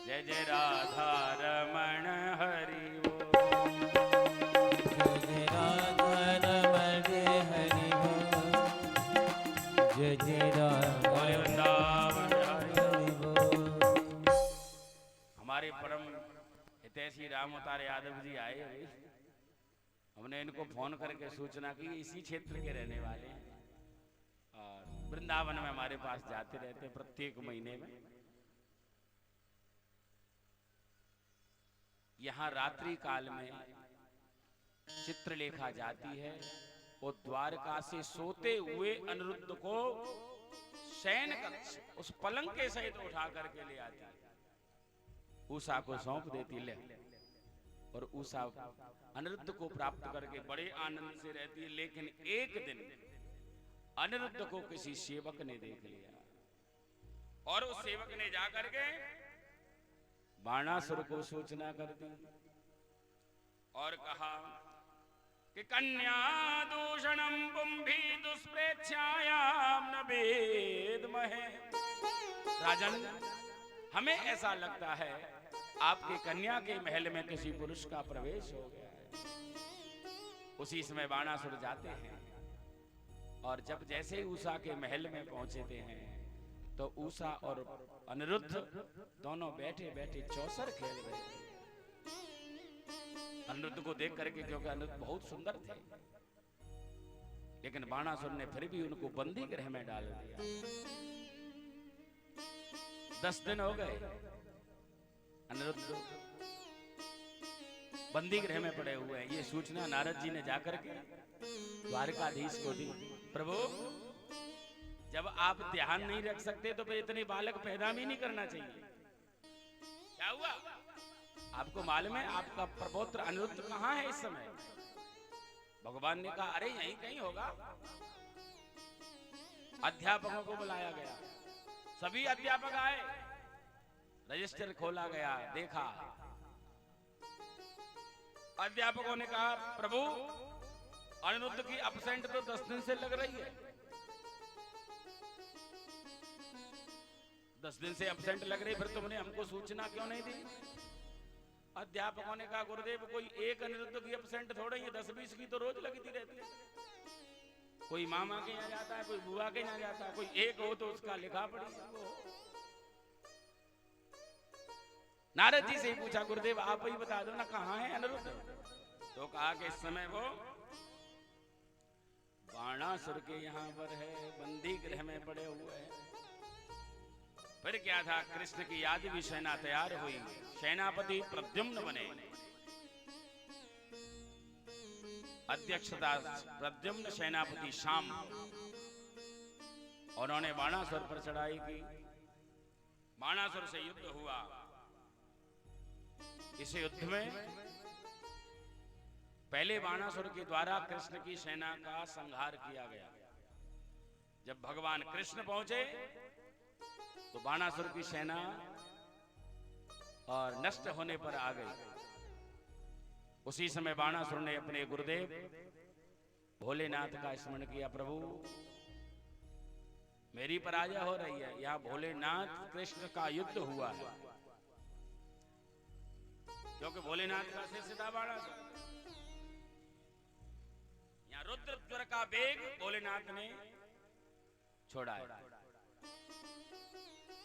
जय जय राधा रमण हरि वो, जय राधा रमण हरि वो, जय जय राधा वृंदावन हरि वो। हमारे परम हितैषी राम अवतार यादव जी आए अभी। हमने इनको फोन करके सूचना की इसी क्षेत्र के रहने वाले हैं और वृंदावन में हमारे पास जाते रहते प्रत्येक महीने में। यहाँ रात्रि काल में चित्रलेखा जाती है और द्वारका से सोते हुए अनिरुद्ध को शयन कक्ष उस पलंग के सहित उठा करके ले आती है। उषा को सौंप देती ले, और उषा अनिरुद्ध को प्राप्त करके बड़े आनंद से रहती है। लेकिन एक दिन अनिरुद्ध को किसी सेवक ने देख लिया और उस सेवक ने जाकर के बाणासुर को सूचना कर दी और कहा कि कन्या दूषणम पुंभी दुष्प्रेक्षायाम न वेदमहे। राजन, हमें ऐसा लगता है आपके कन्या के महल में किसी पुरुष का प्रवेश हो गया है। उसी समय बाणासुर जाते हैं और जब जैसे ही उषा के महल में पहुंचते हैं तो उषा और अनिरुद्ध दोनों बैठे बैठे चौसर खेल रहे थे। अनिरुद्ध को देख करके, क्योंकि अनिरुद्ध बहुत सुंदर थे, लेकिन बाणासुर ने फिर भी उनको बंदी गृह में डाल दिया। 10 दिन हो गए, अनिरुद्ध बंदी गृह में पड़े हुए हैं। ये सूचना नारद जी ने जाकर के द्वारकाधीश को दी। प्रभु, जब आप ध्यान नहीं रख सकते तो फिर इतने बालक पैदा भी नहीं करना चाहिए। क्या हुआ? आपको मालूम है आपका प्रपौत्र अनिरुद्ध कहाँ है इस समय? भगवान ने कहा अरे यहीं कहीं होगा। अध्यापकों को बुलाया गया, सभी अध्यापक आए, रजिस्टर खोला गया, देखा। अध्यापकों ने कहा प्रभु, अनिरुद्ध की अपसेंट तो 10 दिन से लग रही है। 10 दिन से अपसेंट लग रही, फिर तुमने हमको सूचना क्यों नहीं दी? अध्यापकों ने कहा गुरुदेव, कोई एक अनिरुद्ध की अपसेंट थोड़ा ही है, 10-20 की तो रोज लगती रहती है। कोई मामा के यहाँ जाता है, कोई बुआ के यहाँ जाता है, कोई एक हो तो उसका लिखा पड़ी। नारद जी से ही पूछा गुरुदेव आप ही बता दो ना कहाँ है अनिरुद्ध? तो कहा कि इस समय वो बाणासुर के यहाँ पर है, बंदी गृह में पड़े हुए हैं। फिर क्या था, कृष्ण की यादवी सेना तैयार हुई, सेनापति प्रद्युम्न बने, अध्यक्षता प्रद्युम्न, सेनापति शाम। उन्होंने बाणासुर पर चढ़ाई की, बाणासुर से युद्ध हुआ। इस युद्ध में पहले बाणासुर के द्वारा कृष्ण की सेना का संहार किया गया। जब भगवान कृष्ण पहुंचे तो बाणासुर की सेना और नष्ट होने पर आ गई। उसी समय बाणासुर ने अपने गुरुदेव भोलेनाथ का स्मरण किया, प्रभु मेरी पराजय हो रही है, यहाँ भोलेनाथ कृष्ण का युद्ध हुआ है। क्योंकि भोलेनाथ का शिष्य था बाणासुर। यहाँ रुद्र ज्वर का वेग भोलेनाथ ने छोड़ा है।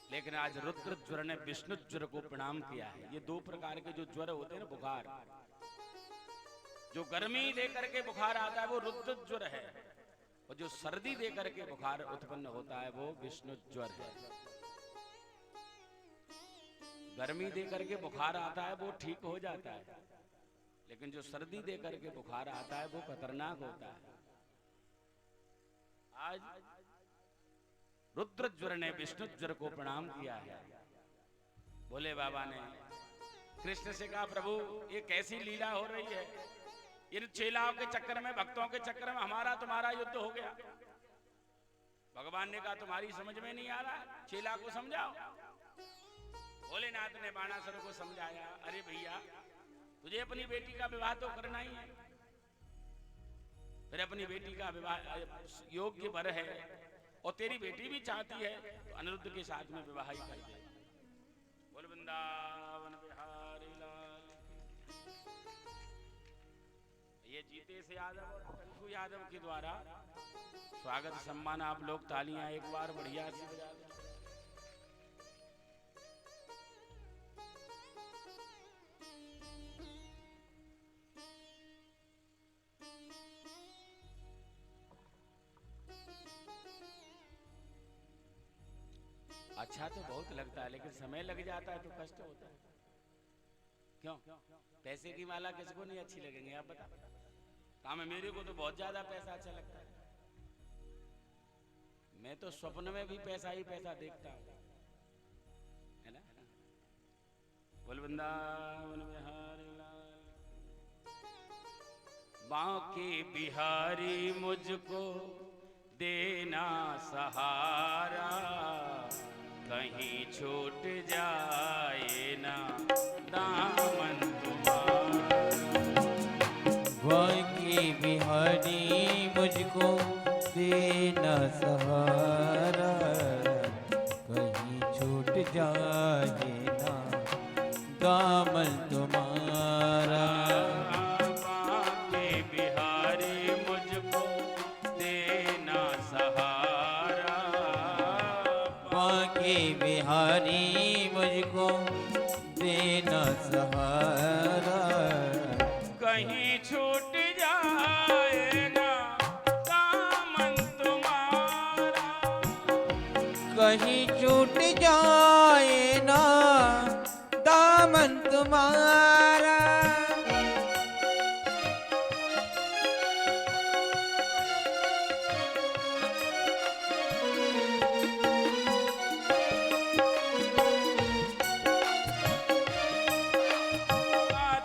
लेकिन आज रुद्र ज्वर ने विष्णु ज्वर को प्रणाम किया है। ये दो प्रकार के जो ज्वर होते हैं ना, बुखार, जो गर्मी देकर के बुखार आता है वो रुद्र ज्वर है, और जो सर्दी देकर के बुखार उत्पन्न होता है वो विष्णु ज्वर है। गर्मी देकर के बुखार आता है वो ठीक हो जाता है, लेकिन जो सर्दी देकर के बुखार आता है वो खतरनाक होता है। आज रुद्र ज्वर ने विष्णु ज्वर को प्रणाम किया है। बोले बाबा ने कृष्ण से कहा, प्रभु ये कैसी लीला हो रही है, इन चेलाओं के चक्कर में, भक्तों के चक्कर में हमारा तुम्हारा युद्ध हो गया। भगवान ने कहा तुम्हारी समझ में नहीं आ रहा, चेला को समझाओ। भोलेनाथ ने बाणासुर को समझाया, अरे भैया तुझे अपनी बेटी का विवाह तो करना ही है, फिर अपनी बेटी का विवाह योग्य वर है और तेरी बेटी भी चाहती है तो अनिरुद्ध के साथ में विवाह ही कर दे। बोल वृंदावन बिहारी लाल। ये जीतेश यादव और कंकु यादव के द्वारा स्वागत सम्मान, आप लोग तालियां एक बार बढ़िया सी बजा दें। अच्छा तो बहुत लगता है, लेकिन समय लग जाता है तो कष्ट होता है। क्यों? पैसे की माला किसको नहीं अच्छी लगेंगे, आप बता। काम है, मेरे को तो बहुत ज्यादा पैसा अच्छा लगता है। मैं तो स्वप्न में भी पैसा ही पैसा देखता हूँ, है ना। बोल वृंदावन बिहारी लाल। बांके बिहारी मुझको देना सहारा, कहीं छूट जाए ना दामन तुम्हारा। बांके बिहारी मुझको देना सहारा, कहीं छूट जाए ना दामन तुम्हारा। बांके बिहारी मुझको देना सहारा, बांके बिहारी मुझको देना सहारा, कहीं छूट जाएगा दामन तुम्हारा। कहीं छूट जाए ना दामन तुम्हारा।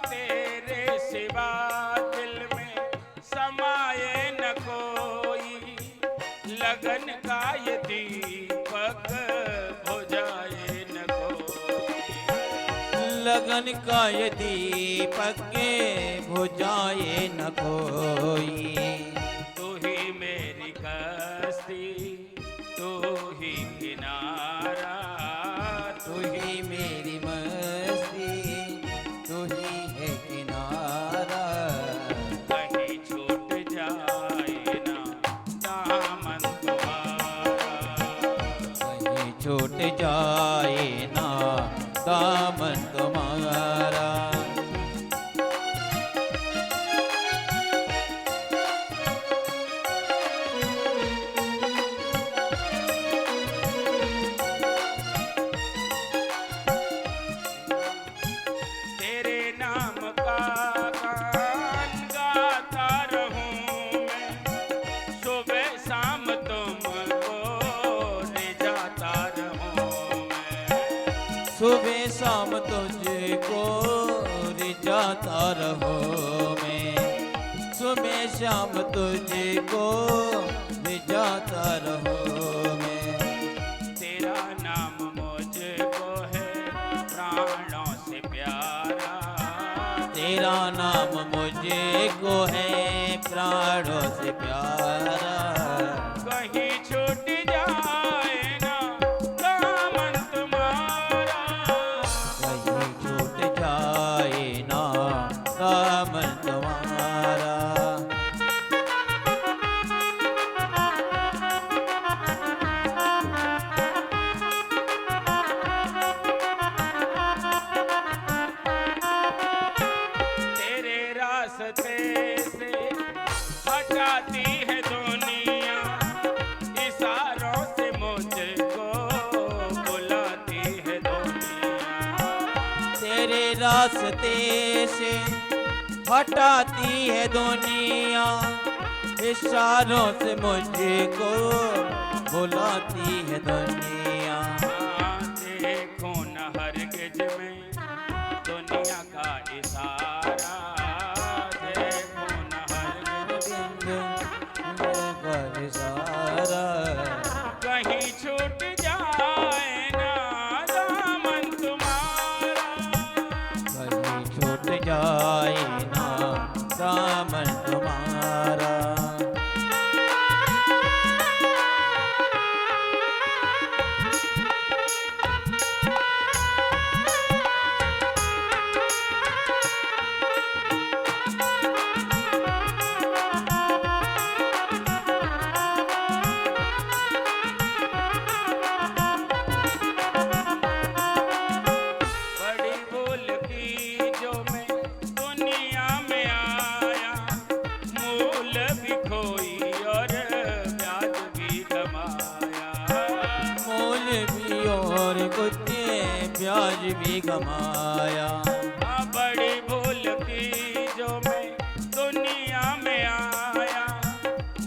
तेरे सिवा दिल में समाये न कोई, लगन का ये दीपक बुझाए न कोई। लगन का ये दीपक के बुझाए न कोई। तू ही मेरी कश्ती, तू ही किनारा, तू ही मेरी मस्ती, तू ही है किनारा। कहीं छूट जाए ना दामन तुम्हारा। कहीं छूट जाए ना दामन तुम्हारा। तेरे नाम का गान गाता रहूं मैं, सुबह शाम तुमको रिझाता रहूं मैं। सुबह शाम तुझको रिझाता रहो मैं। सुबह शाम तुझको रिझाता रहो मैं। तेरा नाम मुझको है प्राणों से प्यारा। तेरा नाम मुझको है प्राणों से प्यारा। कहीं छूट जाए ना दामन तुम्हारा। कहीं छूट जाए ना दामन तुम्हारा। रास्ते से हटाती है दुनिया, इशारों से मुझको बुलाती है दुनिया। देखो न हरगिज में दुनिया का इशारा, देखो न हरगिज का इशारा। कहीं छूट जाए ना दामन तुम्हारा, कहीं छूट जाए ना दामन तुम्हारा। बड़ी भूल की जो मैं दुनिया में आया, मूल भी खोई और ब्याज भी कमाया। मूल भी और कुछ ब्याज भी कमाया। बड़ी भूल की जो मैं दुनिया में आया,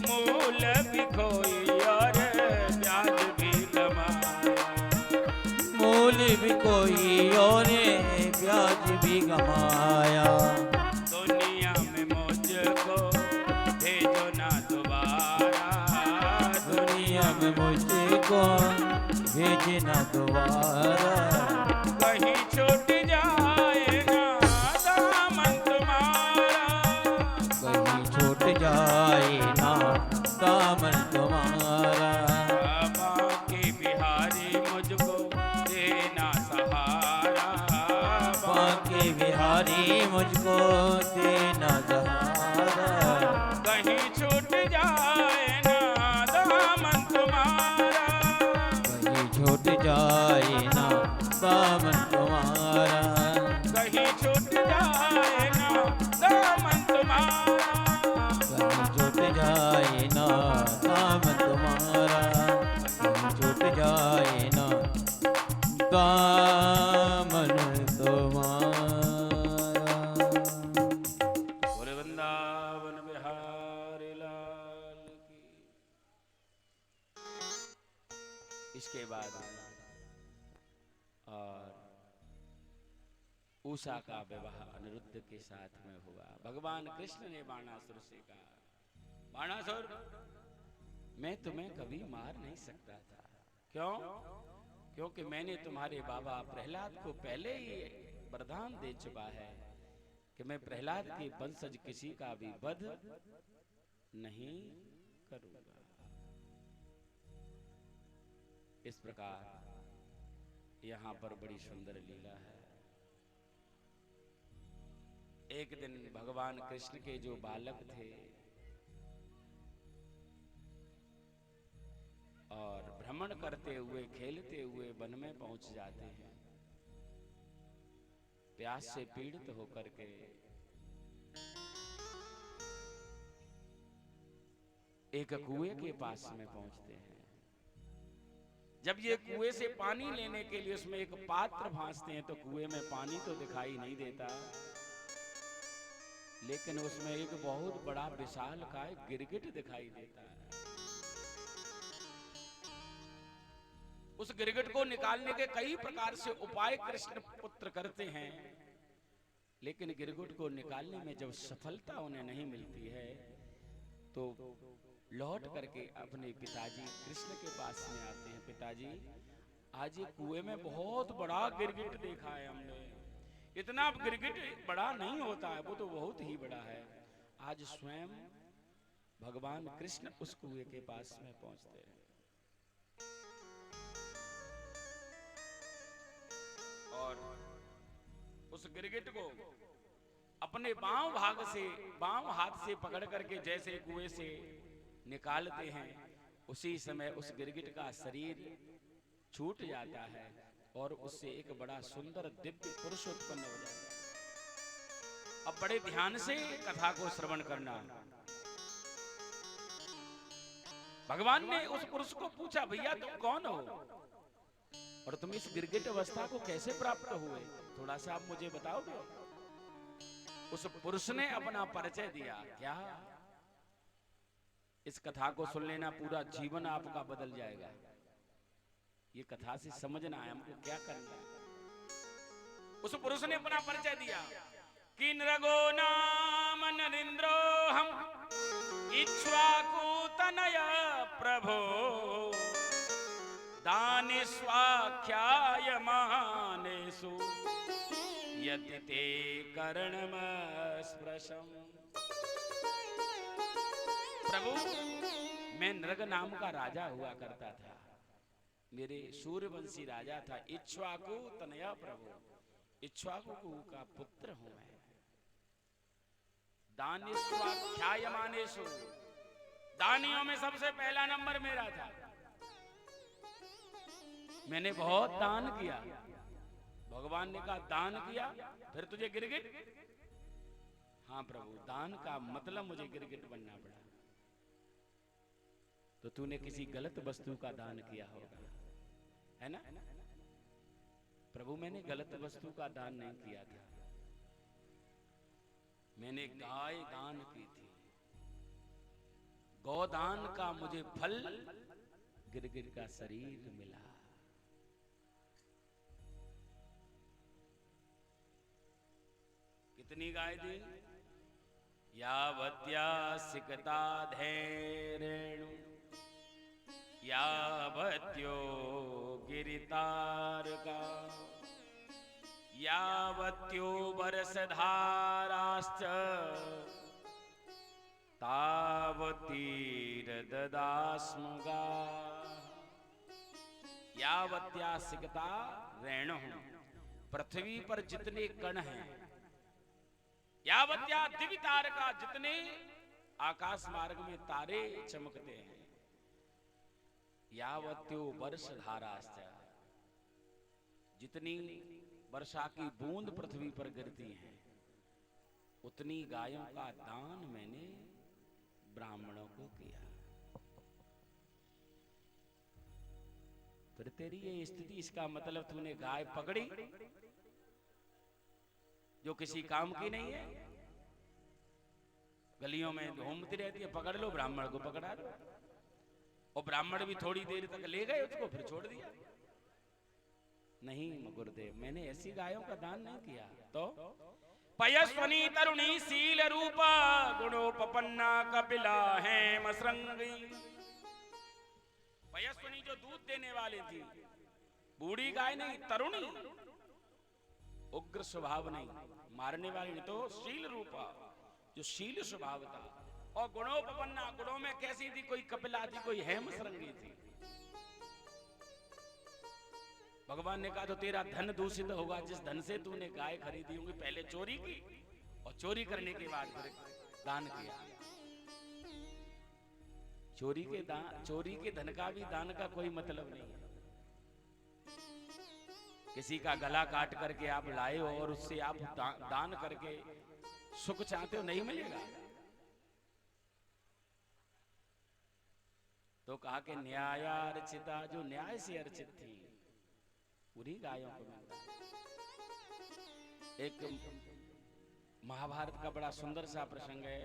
मूल भी खोई और ब्याज भी कमाया। मूल भी कोई और ब्याज भी कमाया। दुनिया में मुझको भेजो ना दोबारा, दुनिया में मुझको भेजना दोबारा। कहीं छूट जाए ना दामन तुम्हारा, कहीं छूट जाए ना दामन तुम्हारा। बाकी बिहारी मुझको देना सहारा, बाकी बिहारी मुझको देना सहारा। कहीं छूट जाए ना दामन तुम्हारा, कहीं छूट जाए ना दामन तुम्हारा। कहीं छूट जाए ना दामन तुम्हारा, कहीं छूट जाए ना दामन तुम्हारा। कहीं छूट जाए ना दामन तुम्हारा। बोले वृंदावन बिहारी लाल की। इसके बाद और उषा का विवाह अनिरुद्ध के साथ में हुआ। भगवान कृष्ण ने बाणासुर से कहा, बाणासुर मैं तुम्हें कभी मार नहीं सकता था। क्यों? क्योंकि मैंने तुम्हारे बाबा प्रहलाद को पहले ही वरदान दे चुका है कि मैं प्रहलाद के वंशज किसी का भी वध नहीं करूंगा। इस प्रकार यहां पर बड़ी सुंदर लीला है। एक दिन भगवान कृष्ण के जो बालक थे और भ्रमण करते हुए खेलते हुए वन में पहुंच जाते हैं। प्यास से पीड़ित होकर के एक कुएं के पास में पहुंचते हैं। जब ये कुएं से पानी लेने के लिए उसमें एक पात्र भांसते हैं तो कुएं में पानी तो दिखाई नहीं देता, लेकिन उसमें एक बहुत बड़ा विशालकाय गिरगिट दिखाई देता है। उस गिरगिट को निकालने के कई प्रकार से उपाय कृष्ण पुत्र करते हैं, लेकिन गिरगिट को निकालने में जब सफलता उन्हें नहीं मिलती है तो लौट करके अपने पिताजी कृष्ण के पास में आते हैं। पिताजी, आज ये कुएं में बहुत बड़ा गिरगिट देखा है हमने। इतना गिरगिट बड़ा नहीं होता है, वो तो बहुत ही बड़ा है। आज स्वयं भगवान कृष्ण उस कुएं के पास में पहुंचते हैं और उस गिरगिट को अपने बांव हाथ से पकड़ करके जैसे कुएं से निकालते हैं, उसी समय उस गिरगिट का शरीर छूट जाता है और उससे एक बड़ा सुंदर दिव्य पुरुष उत्पन्न हो जाता है। अब बड़े ध्यान से कथा को श्रवण करना। भगवान ने उस पुरुष को पूछा, भैया तुम कौन हो? और तुम इस गिरगिट अवस्था को कैसे प्राप्त हुए, थोड़ा सा आप मुझे बताओगे? उस पुरुष ने अपना परिचय दिया। क्या? इस कथा को सुन लेना, पूरा जीवन आपका बदल जाएगा। ये कथा से समझना है हमको क्या करना है। उस पुरुष ने अपना परिचय दिया कि नृगो नाम नरेंद्रो हम इक्ष्वाकु तनय प्रभो दाने स्वाख्याय मानेषु यति ते करणम स्पृशम। प्रभु, मैं नृग नाम का राजा हुआ करता था। मेरे सूर्यवंशी राजा था। इक्ष्वाकु तनया प्रभु, इक्ष्वाकु का पुत्र हूं मैं। दानी स्वाख्यायमानेषु, दानियों में सबसे पहला नंबर मेरा था। मैंने बहुत दान किया। भगवान ने कहा दान किया फिर तुझे गिरगिट? हाँ प्रभु, दान का मतलब मुझे गिरगिट बनना पड़ा। तो तूने किसी गलत वस्तु का दान किया होगा, है ना? प्रभु, मैंने गलत वस्तु का दान नहीं किया था। मैंने गाय दान की थी। गौदान का मुझे फल गिरगिट का शरीर मिला। कितनी गाय दी? यावत्या सिकता धैर्येणु यावत्यो गिरितारका यावत्यो वर्षधाराश्च तावतीर्ददास्मुगा। यावत्या सिकता रेणु, पृथ्वी पर जितने कण हैं, यावत्या दिव्य तारका, जितने आकाश मार्ग में तारे चमकते हैं, यावत्यो वर्षधाराश्च, जितनी वर्षा की बूंद पृथ्वी पर गिरती हैं, उतनी गायों का दान मैंने ब्राह्मणों को किया। फिर तेरी ये स्थिति, इसका मतलब तूने गाय पकड़ी जो किसी काम की नहीं है, गलियों में घूमती रहती है, पकड़ लो, ब्राह्मण को पकड़ा दो। और ब्राह्मण भी थोड़ी देर तक ले गए उसको, फिर छोड़ दिया। नहीं गुरुदेव, मैंने ऐसी गायों का दान नहीं किया। तो पयस्वनी तरुणी शील रूपा गुणोपपन्ना कपिला है मसरंगी। पयस्वनी जो दूध देने वाली थी, बूढ़ी गाय नहीं, तरुणी, उग्र स्वभाव नहीं, मारने वाली नहीं, तो शील रूपा, जो शील स्वभाव था। और गुणोपपन्ना, गुणों में कैसी थी? कोई कपिला थी, कोई हेमसरंगी थी। भगवान ने कहा तो तेरा धन दूषित होगा, जिस धन से तूने गाय खरीदी होगी, पहले चोरी की और चोरी करने के बाद फिर दान किया। चोरी के धन का भी दान का कोई मतलब नहीं है। किसी का गला काट करके आप लाए हो और उससे आप दान करके सुख चाहते हो, नहीं मिलेगा। तो कहा कि न्यायार्चिता, जो न्याय से अर्चित थी, उन्हीं गायों को मिलता। एक महाभारत का बड़ा सुंदर सा प्रसंग है।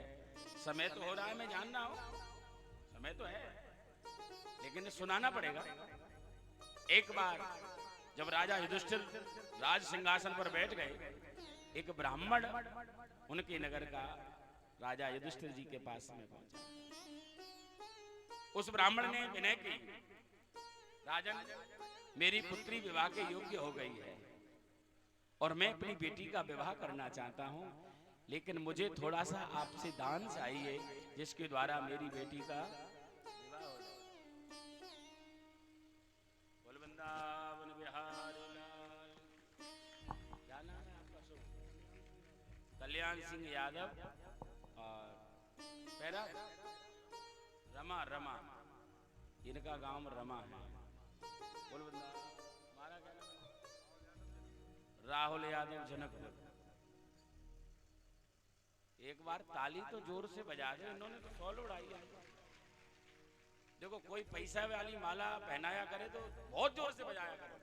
समय तो हो रहा है, मैं जानना हो, समय तो है, लेकिन सुनाना पड़ेगा। एक बार जब राजा युधिष्ठिर राज सिंहासन पर बैठ गए, एक ब्राह्मण उनके नगर का राजा युधिष्ठिर जी के पास में पहुंचा। उस ब्राह्मण ने विनय की, राजन, मेरी पुत्री विवाह के योग्य हो गई है और मैं अपनी बेटी का विवाह करना चाहता हूं, लेकिन मुझे थोड़ा सा आपसे दान चाहिए जिसके द्वारा मेरी बेटी का विवाह हो जाए। बोल वृंदावन बिहारी लाल। क्या नाम है आपका? शुभ कल्याण सिंह यादव और पैरा रमा, रमा, इनका गांव रमा है। बोल वृंदावन। हमारा क्या नाम? राहुल यादव, जनकपुर। एक बार ताली तो जोर से बजा दो, इन्होंने तो सॉल उड़ाई है। देखो, कोई पैसा वाली माला पहनाया करे तो बहुत जोर से बजाया करे,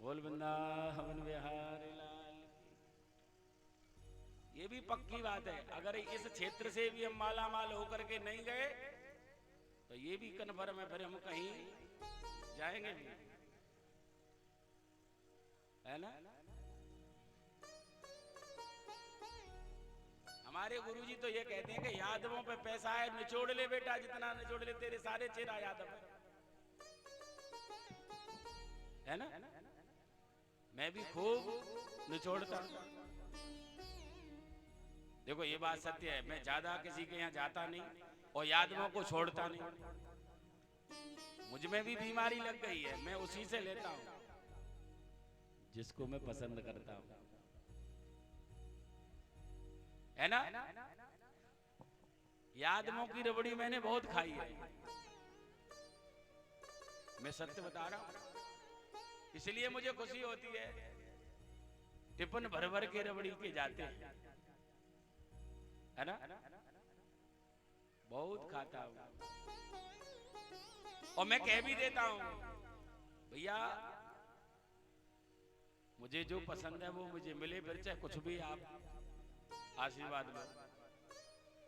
बोल वृंदावन बिहारी लाल की। ये भी पक्की बात है, अगर इस क्षेत्र से भी हम माला माल होकर के नहीं गए तो ये भी कन्फर्म है, फिर हम कहीं जाएंगे नहीं, है ना। हमारे गुरुजी तो ये कहते हैं कि यादवों पे पैसा है, निचोड़ ले बेटा, जितना निचोड़ ले, तेरे सारे चेहरा यादव है ना। मैं भी खूब निचोड़ता हूं। देखो ये बात सत्य है, मैं ज्यादा किसी के यहाँ जाता नहीं और यादवों को छोड़ता नहीं। मुझ में भी बीमारी लग गई है, मैं उसी से लेता हूं जिसको मैं पसंद करता हूं, है ना। यादवों की रबड़ी मैंने बहुत खाई है, मैं सत्य बता रहा हूं, इसलिए मुझे खुशी होती है। टिफिन भर भर के रबड़ी के जाते हैं, है ना, बहुत खाता हूं। और मैं कह भी देता हूं, भैया मुझे जो पसंद है वो मुझे मिले, फिर चाहे कुछ भी आप आशीर्वाद लो।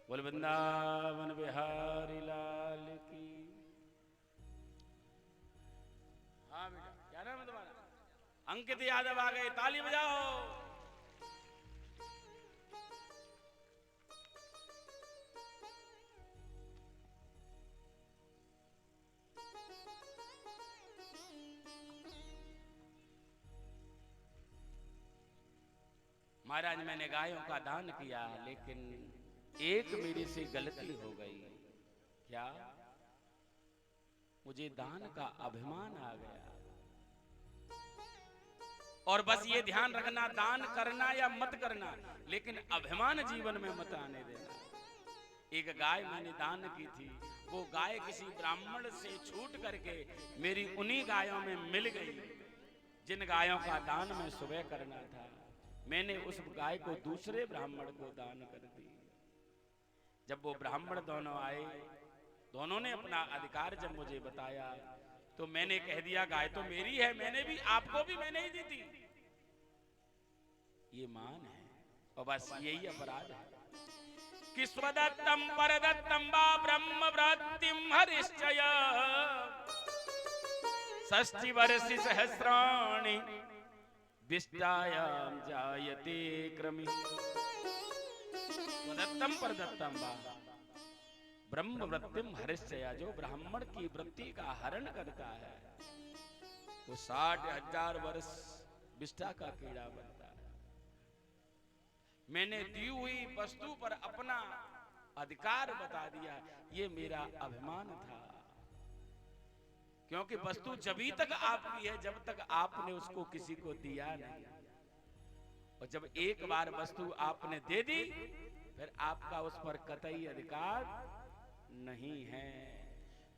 बोल वृंदावन बिहारी लाल की। हाँ बेटा, क्या नाम है तुम्हारा? अंकित यादव आ गए, ताली बजाओ। महाराज मैंने गायों का दान किया, लेकिन एक मेरे से गलती हो गई। क्या? मुझे दान का अभिमान आ गया। और बस ये ध्यान रखना, दान करना या मत करना, लेकिन अभिमान जीवन में मत आने देना। एक गाय मैंने दान की थी, वो गाय किसी ब्राह्मण से छूट करके मेरी उन्हीं गायों में मिल गई जिन गायों का दान मैं सुबह करना था। मैंने उस गाय को दूसरे ब्राह्मण को दान कर दी। जब वो ब्राह्मण दोनों आए, दोनों ने अपना अधिकार जब मुझे बताया, तो मैंने कह दिया गाय तो मेरी है, मैंने भी आपको भी मैंने ही दी थी। ये मान है, और बस यही अपराध है कि स्वदत्तम परदत्तम वा ब्रह्म वृत्तिम हरिश्चय षष्टि वर्षि सहस्राणि विष्टायाम जायते क्रमि। स्वदत्तम परदत्तम वा ब्रह्म वृत्तिम हरिश्चय, जो ब्राह्मण की वृत्ति का हरण करता है वो 60,000 वर्ष विष्टा का कीड़ा बनता है। मैंने दी हुई वस्तु पर अपना अधिकार बता दिया, ये मेरा अभिमान था। क्योंकि वस्तु जभी तक आपकी है जब तक आपने उसको किसी को दिया नहीं, और जब एक बार वस्तु आपने दे दी फिर आपका उस पर कतई अधिकार नहीं है।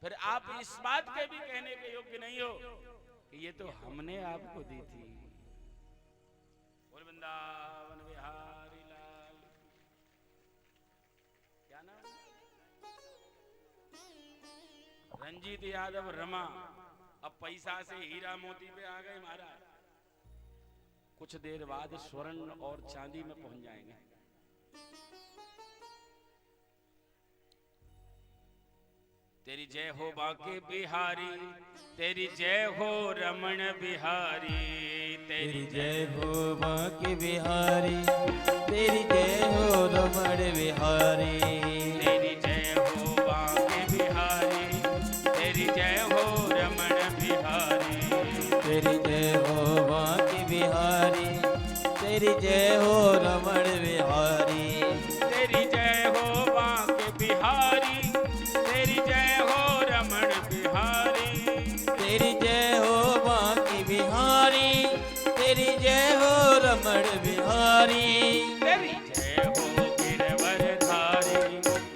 फिर आप इस बात के भी कहने के योग्य नहीं हो कि ये तो हमने आपको दी थी। बोल वृंदावन बिहारी लाल। क्या नाम? रंजीत यादव रमा। अब पैसा से हीरा मोती पे आ गए महाराज। कुछ देर बाद स्वर्ण और चांदी में पहुंच जाएंगे। तेरी जय हो बांके बिहारी, तेरी जय हो रमण बिहारी, तेरी जय हो बांके बिहारी, तेरी जय हो रमण बिहारी, तेरी जय हो बांके बिहारी, तेरी जय हो रमण बिहारी, तेरी जय हो बांके बिहारी, तेरी जय हो रमण बिहारी, तेरी जय हो बांके बिहारी, तेरी जय हो रमण बिहारी, तेरी जय हो बांके बिहारी, तेरी जय हो रमण बिहारी, तेरी जय हो गिरवरधारी,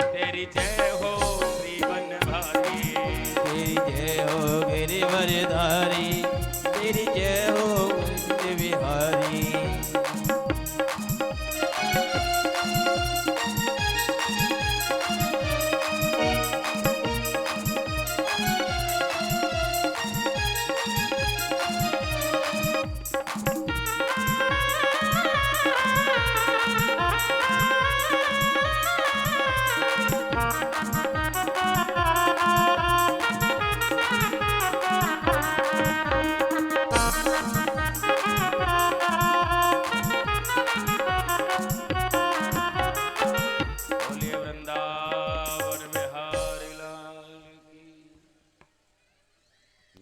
तेरी जय हो श्रीवनधारी, तेरी जय हो गिरिवरधारी, तेरी जय हो कुंज बिहारी।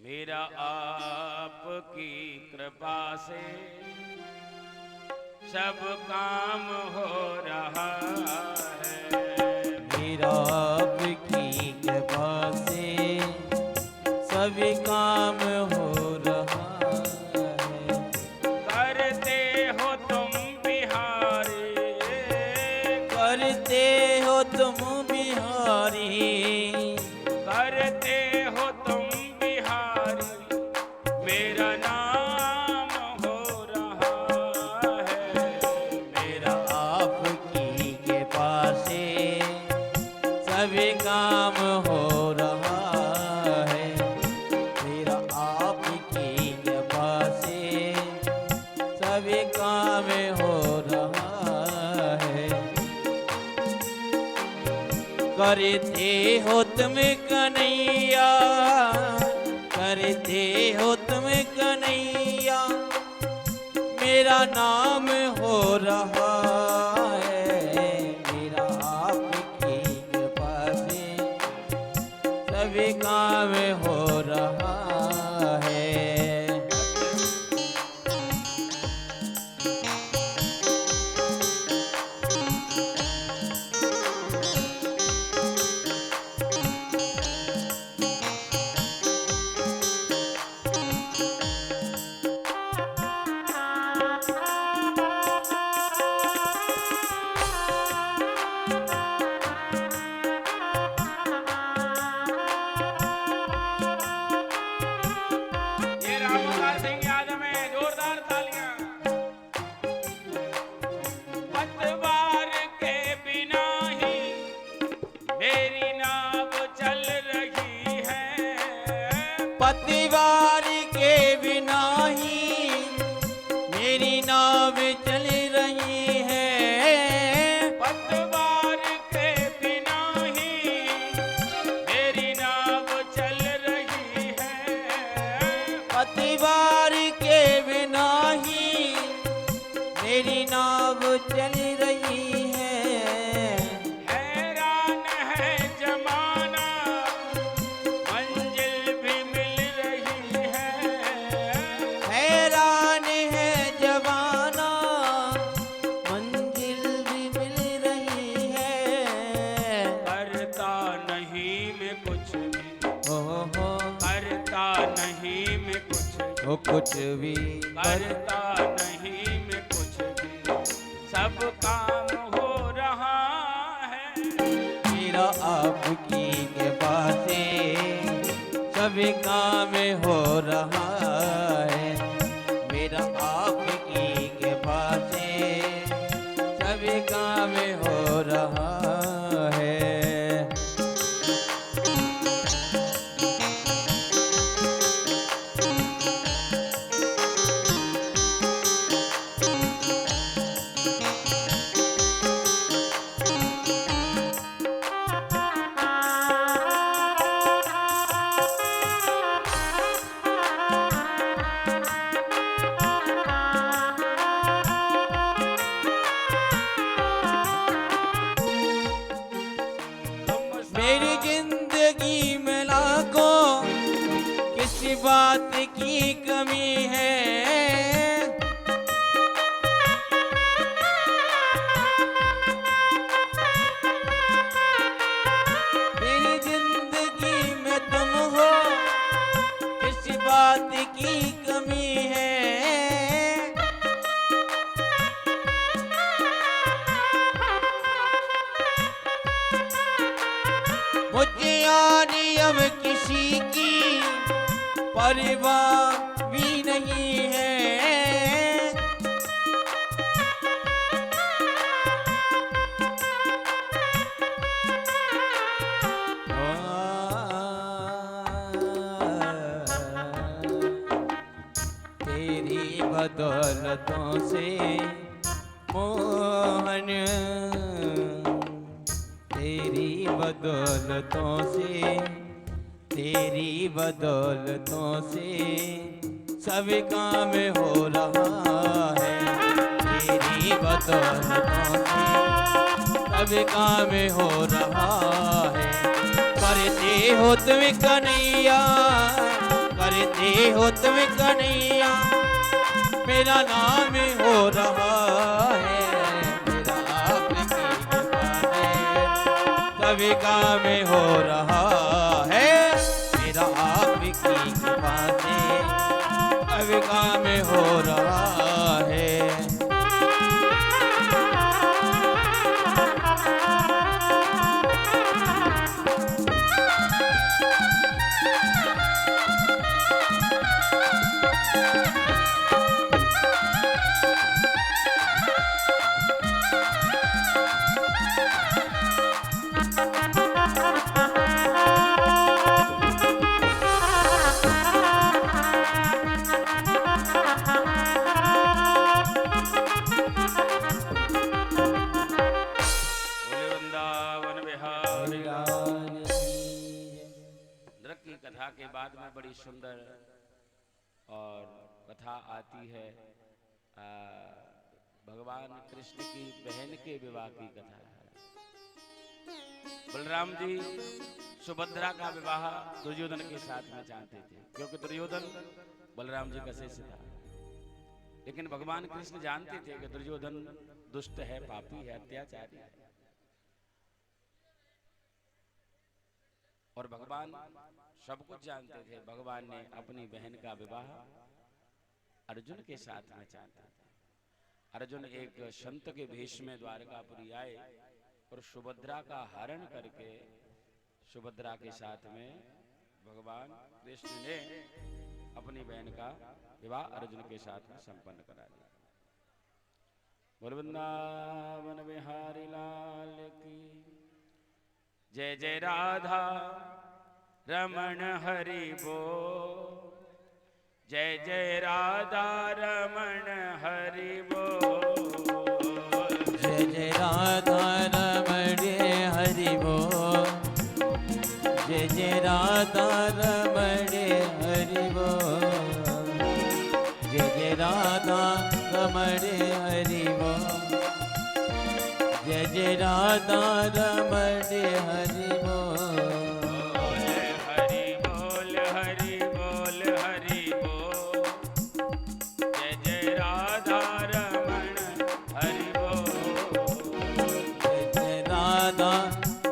मेरा आपकी कृपा से सब काम हो रहा है। मेरा आपकी कृपा से सभी काम हो रहा है। करते हो तुम बिहारी, करते हो तुम बिहारी, करते हो तुम बिहारी, मेरा नाम हो रहा है। मेरा आपकी कृपा से सभी काम हो रहा है। मेरा आपकी कृपा से सभी काम हो रहा है। करते हो तुम कन्हैया, करते हो तुम कन्हैया, मेरा नाम हो रहा है। मेरा आपकी कृपा से सभी काम हो रहा है। ये रामोदार सिंह यादव में जोरदार तालियां। पतवार के बिना ही मेरी नाव चल रही है। पतवार के बिना ही मेरी नाव चल रही है। पतवार के बिना ही मेरी नाव चल रही है। पतवार के बिना ही मेरी नाव चल रही है। हैरान है जमाना, मंजिल भी मिल रही है। हैरान है जवाना, मंजिल भी मिल रही है। करता नहीं मैं कुछ भी, हो करता नहीं मैं कुछ भी, हो कुछ भी करता नहीं मैं कुछ भी, सब काम हो रहा है। मेरा आपकी कृपा से सभी काम हो रहा है। मेरा आपकी कृपा से सभी काम हो रहा है। मेरी जिंदगी में लाखों किसी बात की कमी है। मेरी जिंदगी में तुम हो, किसी बात की कमी है। मुझे यानी अब किसी की परवाह भी नहीं है। तेरी बदौलतों से मोहन, तेरी बदौलतों से, तेरी बदौलतों से सब काम हो रहा है। तेरी बदौलतों से सब काम हो रहा है। करते हो तुम कन्हैया, करते हो तुम कन्हैया, मेरा नाम हो रहा है, मेरा आपकी कृपा से सभी काम हो रहा है, मेरा आपकी कृपा से सभी काम हो रहा है। कथा के बाद में बड़ी सुंदर और कथा आती है भगवान कृष्ण की बहन के विवाह की कथा है। बलराम जी सुभद्रा का विवाह दुर्योधन के साथ में चाहते थे, क्योंकि दुर्योधन बलराम जी का शिष्य था। लेकिन भगवान कृष्ण जानते थे कि दुर्योधन दुष्ट है, पापी है, अत्याचारी है, और भगवान सब कुछ जानते थे। भगवान ने अपनी बहन का विवाह अर्जुन के साथ में चाहता था। अर्जुन एक संत के भेष में द्वारकापुरी आए और सुभद्रा का हरण करके सुभद्रा के साथ में भगवान कृष्ण ने अपनी बहन का विवाह अर्जुन के साथ में संपन्न करा दिया। बोल वृंदावन बिहारी लाल की जय। जय राधा रमण हरि बोल, जय जय राधा रमण हरि बोल, जय जय राधा रमण हरि बोल, जय जय राधा रमण हरि बोल, जय जय राधा रमण हरि बोल, जय जय राधा रमण हरि बोल।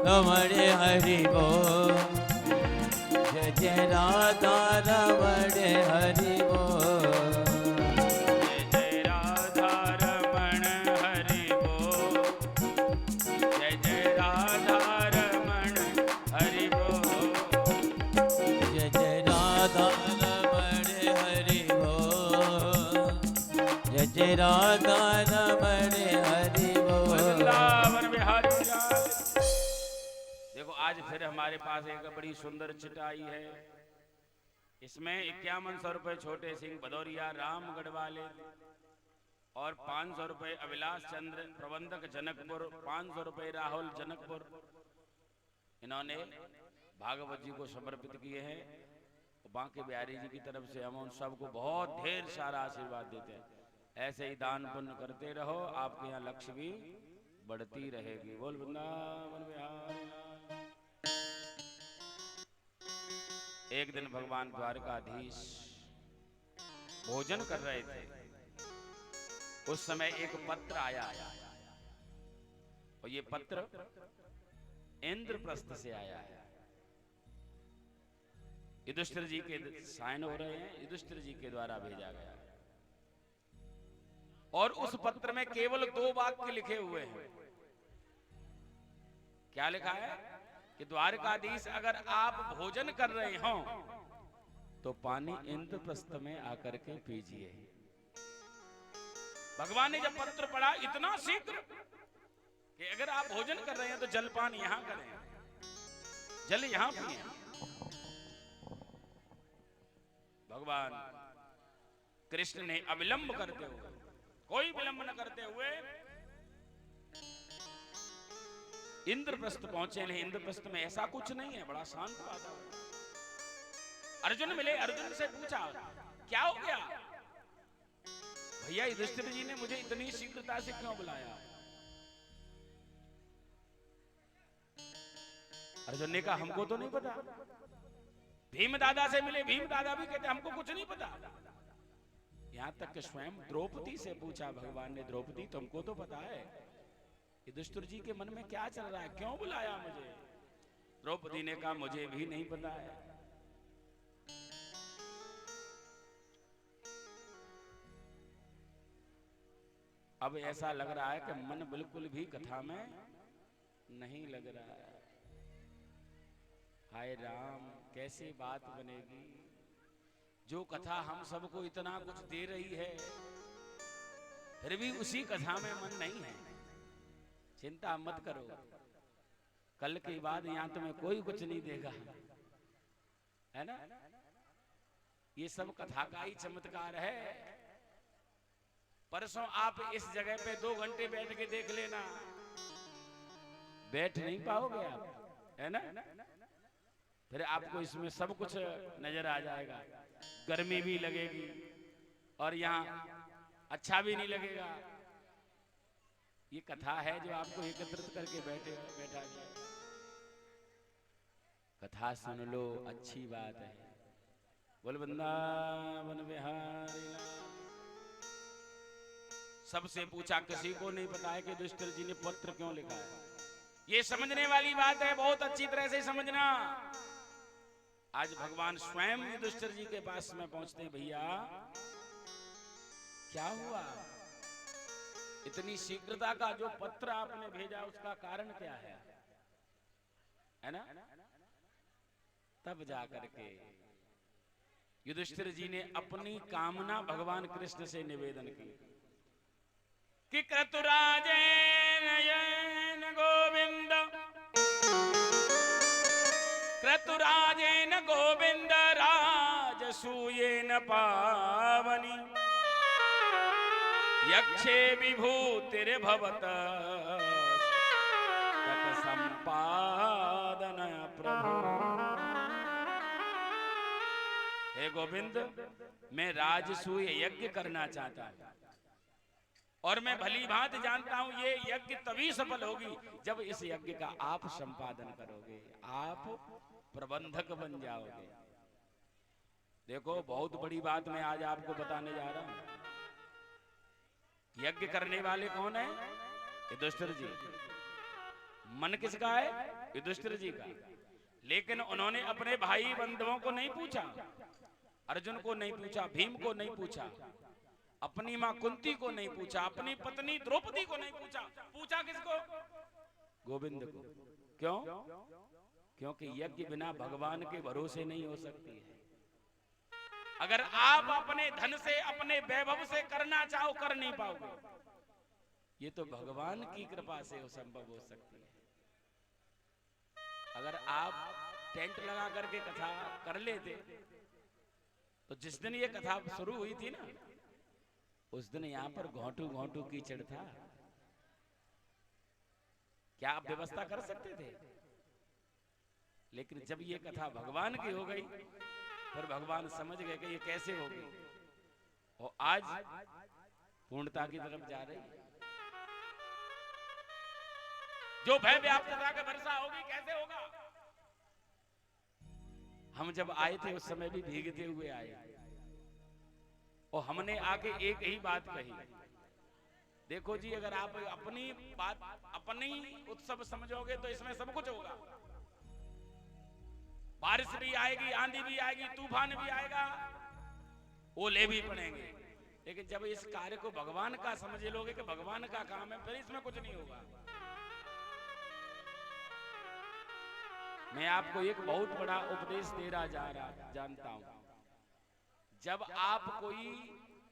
रमण हरि बोल, जय जय राधा रमण हरि बोल, जय राधा रमण हरि बोल, जय जय राधा रमण हरि बोल, जय जय राधा रमण हरि बोल, जय जय राधा रमण हरि बोल। देखो आज फिर हमारे पास एक बड़ी सुंदर चिट आई है। इसमें 5100 रुपए छोटे सिंह भदौरिया राम गढ़वाले और 500 रुपए अभिलाष चंद्र प्रबंधक जनकपुर, 500 रुपए राहुल जनकपुर, इन्होंने भागवत जी को समर्पित किए हैं। बांके बिहारी जी की तरफ से हम उन सबको बहुत ढेर सारा आशीर्वाद देते हैं। ऐसे ही दान पुण्य करते रहो, आपके यहाँ लक्ष्मी बढ़ती रहेगी। बोल वृंदावन बिहारी। एक दिन भगवान द्वारकाधीश भोजन कर रहे थे, उस समय एक पत्र आया और ये पत्र इंद्रप्रस्थ से आया है। युधिष्ठिर जी के साइन हो रहे हैं, युधिष्ठिर जी के द्वारा भेजा गया है। और उस पत्र में केवल 2 वाक्य लिखे हुए हैं। क्या लिखा है कि द्वारकाधीश अगर आप भोजन कर रहे हो तो पानी इंद्रप्रस्थ में आकर के पीजिए। भगवान ने जब पत्र पढ़ा इतना शीघ्र कि अगर आप भोजन कर रहे हैं तो जलपान यहां करें, जल यहां पिए। भगवान कृष्ण ने अविलंब करते हुए, कोई विलंब न करते हुए इंद्रप्रस्थ पहुंचे। नहीं, इंद्रप्रस्थ में ऐसा कुछ नहीं है, बड़ा शांत वातावरण। अर्जुन मिले, अर्जुन से पूछा क्या हो गया भैया, युधिष्ठिर जी ने मुझे इतनी शीघ्रता से क्यों बुलाया? अर्जुन ने कहा हमको तो नहीं पता, भीम दादा से मिले, भीम दादा भी कहते हमको कुछ नहीं पता। यहां तक कि स्वयं द्रौपदी से पूछा भगवान ने, द्रौपदी तुमको तो पता है युधिष्ठिर जी के मन में क्या चल रहा है, क्यों बुलाया मुझे? द्रौपदी ने कहा मुझे भी नहीं पता है। अब ऐसा लग रहा है कि मन बिल्कुल भी कथा में नहीं लग रहा है। हाय राम, कैसे बात बनेगी? जो कथा हम सबको इतना कुछ दे रही है, फिर भी उसी कथा में मन नहीं है। चिंता मत करो, कल के बाद यहां तुम्हें कोई कुछ नहीं देगा, है ना? ये सब कथा का ही चमत्कार है। परसों आप इस जगह पे 2 घंटे बैठ के देख लेना, बैठ नहीं पाओगे आप, है ना? फिर आपको इसमें सब कुछ नजर आ जाएगा। गर्मी भी लगेगी और यहाँ अच्छा भी नहीं लगेगा। ये कथा है जो आपको एकत्रित करके बैठा गया। कथा सुन लो, अच्छी बात है। बोल वृंदावन बिहारी लाल। सबसे पूछा, किसी को नहीं पता है कि युधिष्ठिर जी ने पत्र क्यों लिखा है। ये समझने वाली बात है, बहुत अच्छी तरह से समझना। आज भगवान स्वयं युधिष्ठिर जी के पास में पहुंचते हैं, भैया क्या हुआ? इतनी शीघ्रता का जो पत्र आपने भेजा उसका कारण क्या है ना? तब जाकर के युधिष्ठिर जी ने अपनी कामना भगवान कृष्ण से निवेदन की कि क्रतुराजेन गोविंद, क्रतुराजेन गोविंद राजसूयेन पावनी, यक्षे विभूतिर्भवत तत्संपादन प्रभु। हे गोविंद, मैं राजसूय यज्ञ करना चाहता हूं और मैं भली भांति जानता हूं ये यज्ञ तभी सफल होगी जब इस यज्ञ का आप संपादन करोगे, आप प्रबंधक बन जाओगे। देखो, बहुत बड़ी बात मैं आज आपको बताने जा रहा हूं। यज्ञ करने वाले कौन है? युधिष्ठिर जी। मन किसका है? युधिष्ठिर जी का। लेकिन उन्होंने अपने भाई बंधुओं को नहीं पूछा, अर्जुन को नहीं पूछा, भीम को नहीं पूछा, अपनी मां कुंती को नहीं पूछा, अपनी पत्नी द्रौपदी को नहीं पूछा। पूछा किसको? गोविंद को। क्यों? क्योंकि यज्ञ बिना भगवान के भरोसे नहीं हो सकती है। अगर आप अपने धन से, अपने वैभव से करना चाहो, कर नहीं पाओगे। ये तो भगवान की कृपा से संभव हो सकती है। अगर आप टेंट लगा करके कथा कर लेते तो जिस दिन ये कथा शुरू हुई थी ना, उस दिन यहां पर घोंटू घोंटू कीचड़ था। क्या आप व्यवस्था कर सकते थे? लेकिन जब ये कथा भगवान की हो गई, फिर भगवान समझ गए कि ये कैसे होगी, और आज पूर्णता की तरफ जा रही है। जो भय व्याप्तता का वर्षा होगी, कैसे होगा? हम जब आए थे उस समय भी भीगते हुए आए, और हमने आके एक ही बात कही, देखो जी, अगर आप अपनी बात, अपनी उत्सव समझोगे तो इसमें सब कुछ होगा। बारिश भी आएगी, आंधी भी आएगी, तूफान भी आएगा, ओले भी पड़ेंगे, लेकिन जब इस कार्य को भगवान का समझ लोगे कि भगवान का काम है, फिर इसमें कुछ नहीं होगा। मैं आपको एक बहुत बड़ा उपदेश दे रहा जानता हूं। जब आप कोई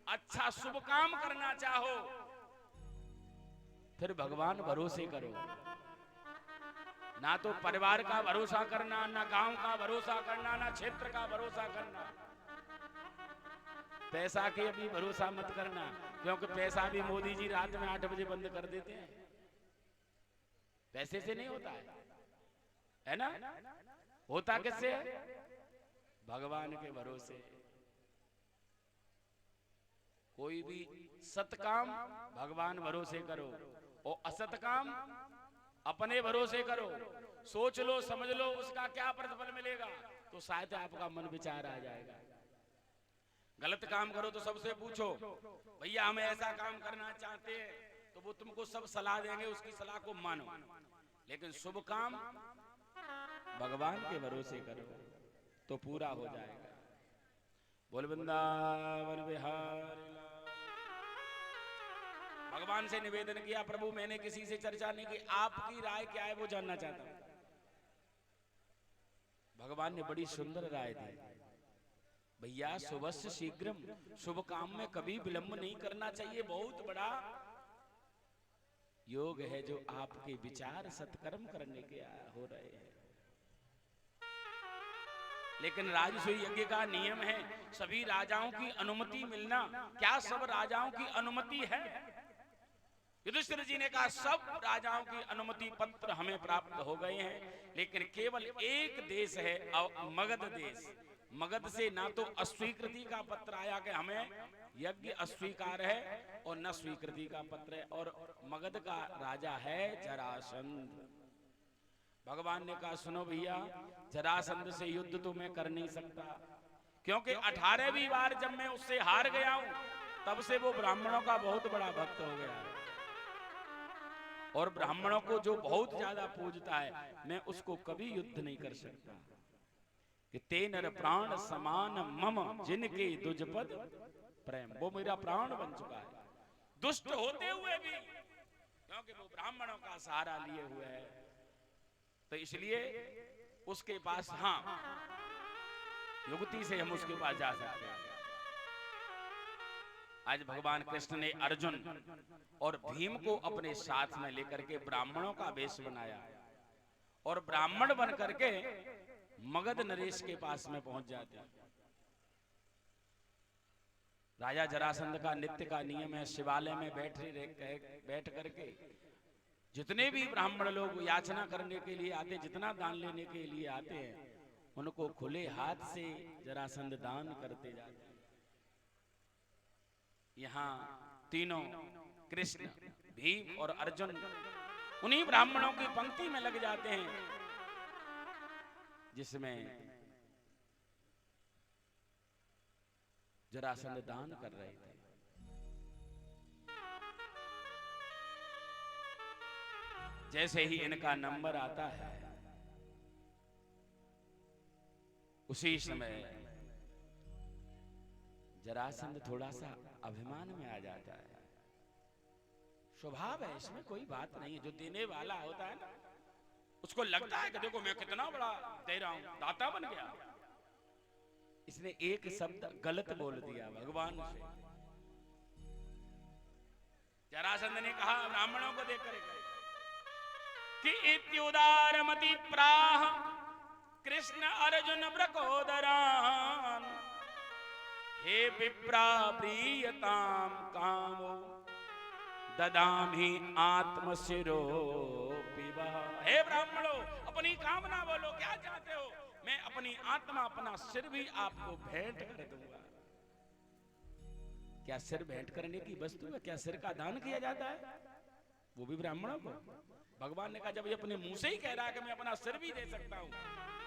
अच्छा शुभ काम करना चाहो, फिर भगवान भरोसे करो। ना तो परिवार का भरोसा करना, ना गांव का भरोसा करना, ना क्षेत्र का भरोसा करना। पैसा के भी भरोसा मत करना, क्योंकि पैसा भी मोदी जी रात में 8 बजे बंद कर देते हैं। पैसे से नहीं होता है ना? होता किससे? भगवान के भरोसे। कोई भी सत्काम भगवान भरोसे करो, और असत काम अपने भरोसे करो। सोच लो, समझ लो उसका क्या प्रतिफल मिलेगा, तो शायद आपका मन विचार आ जाएगा। गलत काम करो तो सबसे पूछो, भैया हम ऐसा काम करना चाहते हैं, तो वो तुमको सब सलाह देंगे, उसकी सलाह को मानो। लेकिन शुभ काम भगवान के भरोसे करो तो पूरा हो जाएगा। बोल वृंदावन बिहारी लाल। भगवान से निवेदन किया, प्रभु मैंने किसी से चर्चा नहीं की, आपकी राय क्या है वो जानना चाहता हूं। भगवान ने बड़ी सुंदर राय दी, भैया शुभस्य शीघ्रम, शुभ काम में कभी विलंब नहीं करना चाहिए। बहुत बड़ा योग है जो आपके विचार सत्कर्म करने के हो रहे हैं। लेकिन राजसूय यज्ञ का नियम है सभी राजाओं की अनुमति मिलना। क्या सब राजाओं की अनुमति है? युधिष्ठिर जी ने कहा सब राजाओं की अनुमति पत्र हमें प्राप्त हो गए हैं, लेकिन केवल एक देश है मगध देश। मगध से ना तो अस्वीकृति का पत्र आया कि हमें यज्ञ अस्वीकार है, और न स्वीकृति का पत्र है, और मगध का राजा है जरासंध। भगवान ने कहा सुनो भैया, जरासंध से युद्ध तो मैं कर नहीं सकता, क्योंकि 18वीं बार जब मैं उससे हार गया हूं तब से वो ब्राह्मणों का बहुत बड़ा भक्त हो गया है, और ब्राह्मणों को जो बहुत ज्यादा पूजता है, मैं उसको कभी युद्ध नहीं कर सकता। कि तेनर प्राण समान मम जिनके दुजपद प्रेम, वो मेरा प्राण बन चुका है दुष्ट होते हुए भी, क्योंकि वो ब्राह्मणों का सहारा लिए हुए है। तो इसलिए उसके पास, हाँ युक्ति से हम उसके पास जा सकते हैं। आज भगवान कृष्ण ने अर्जुन और भीम को अपने साथ में लेकर के ब्राह्मणों का वेश बनाया, और ब्राह्मण बन करके मगध नरेश के पास में पहुंच जाते हैं। राजा जरासंध का नित्य का नियम है, शिवालय में बैठ करके जितने भी ब्राह्मण लोग याचना करने के लिए आते, जितना दान लेने के लिए आते हैं, उनको खुले हाथ से जरासंध दान करते जाते हैं। यहाँ तीनों कृष्ण, भीम और अर्जुन उन्हीं ब्राह्मणों की पंक्ति में लग जाते हैं जिसमें जरासंध दान कर रहे थे। जैसे ही इनका नंबर आता है, उसी समय जरासंध थोड़ा सा अभिमान में आ जाता है। स्वभाव है, इसमें कोई बात नहीं है। जो देने वाला होता है ना, उसको लगता है कि देखो मैं कितना बड़ा दे रहा हूं, दाता बन गया। इसने एक शब्द गलत बोल दिया भगवान से। जरासंध ने कहा ब्राह्मणों को देख कर कि इत्युदारमति प्राह कृष्ण अर्जुन ब्रकोदरान, हे विप्रा प्रियताम कामो ददामि आत्मशिरो पिबा। हे ब्राह्मणों, अपनी कामना बोलो, क्या चाहते हो? मैं अपनी आत्मा, अपना सिर भी आपको भेंट कर दूंगा। क्या सिर भेंट करने की वस्तु है? क्या सिर का दान किया जाता है? वो भी ब्राह्मणों को। भगवान ने कहा जब ये अपने मुंह से ही कह रहा है कि मैं अपना सिर भी दे सकता हूं,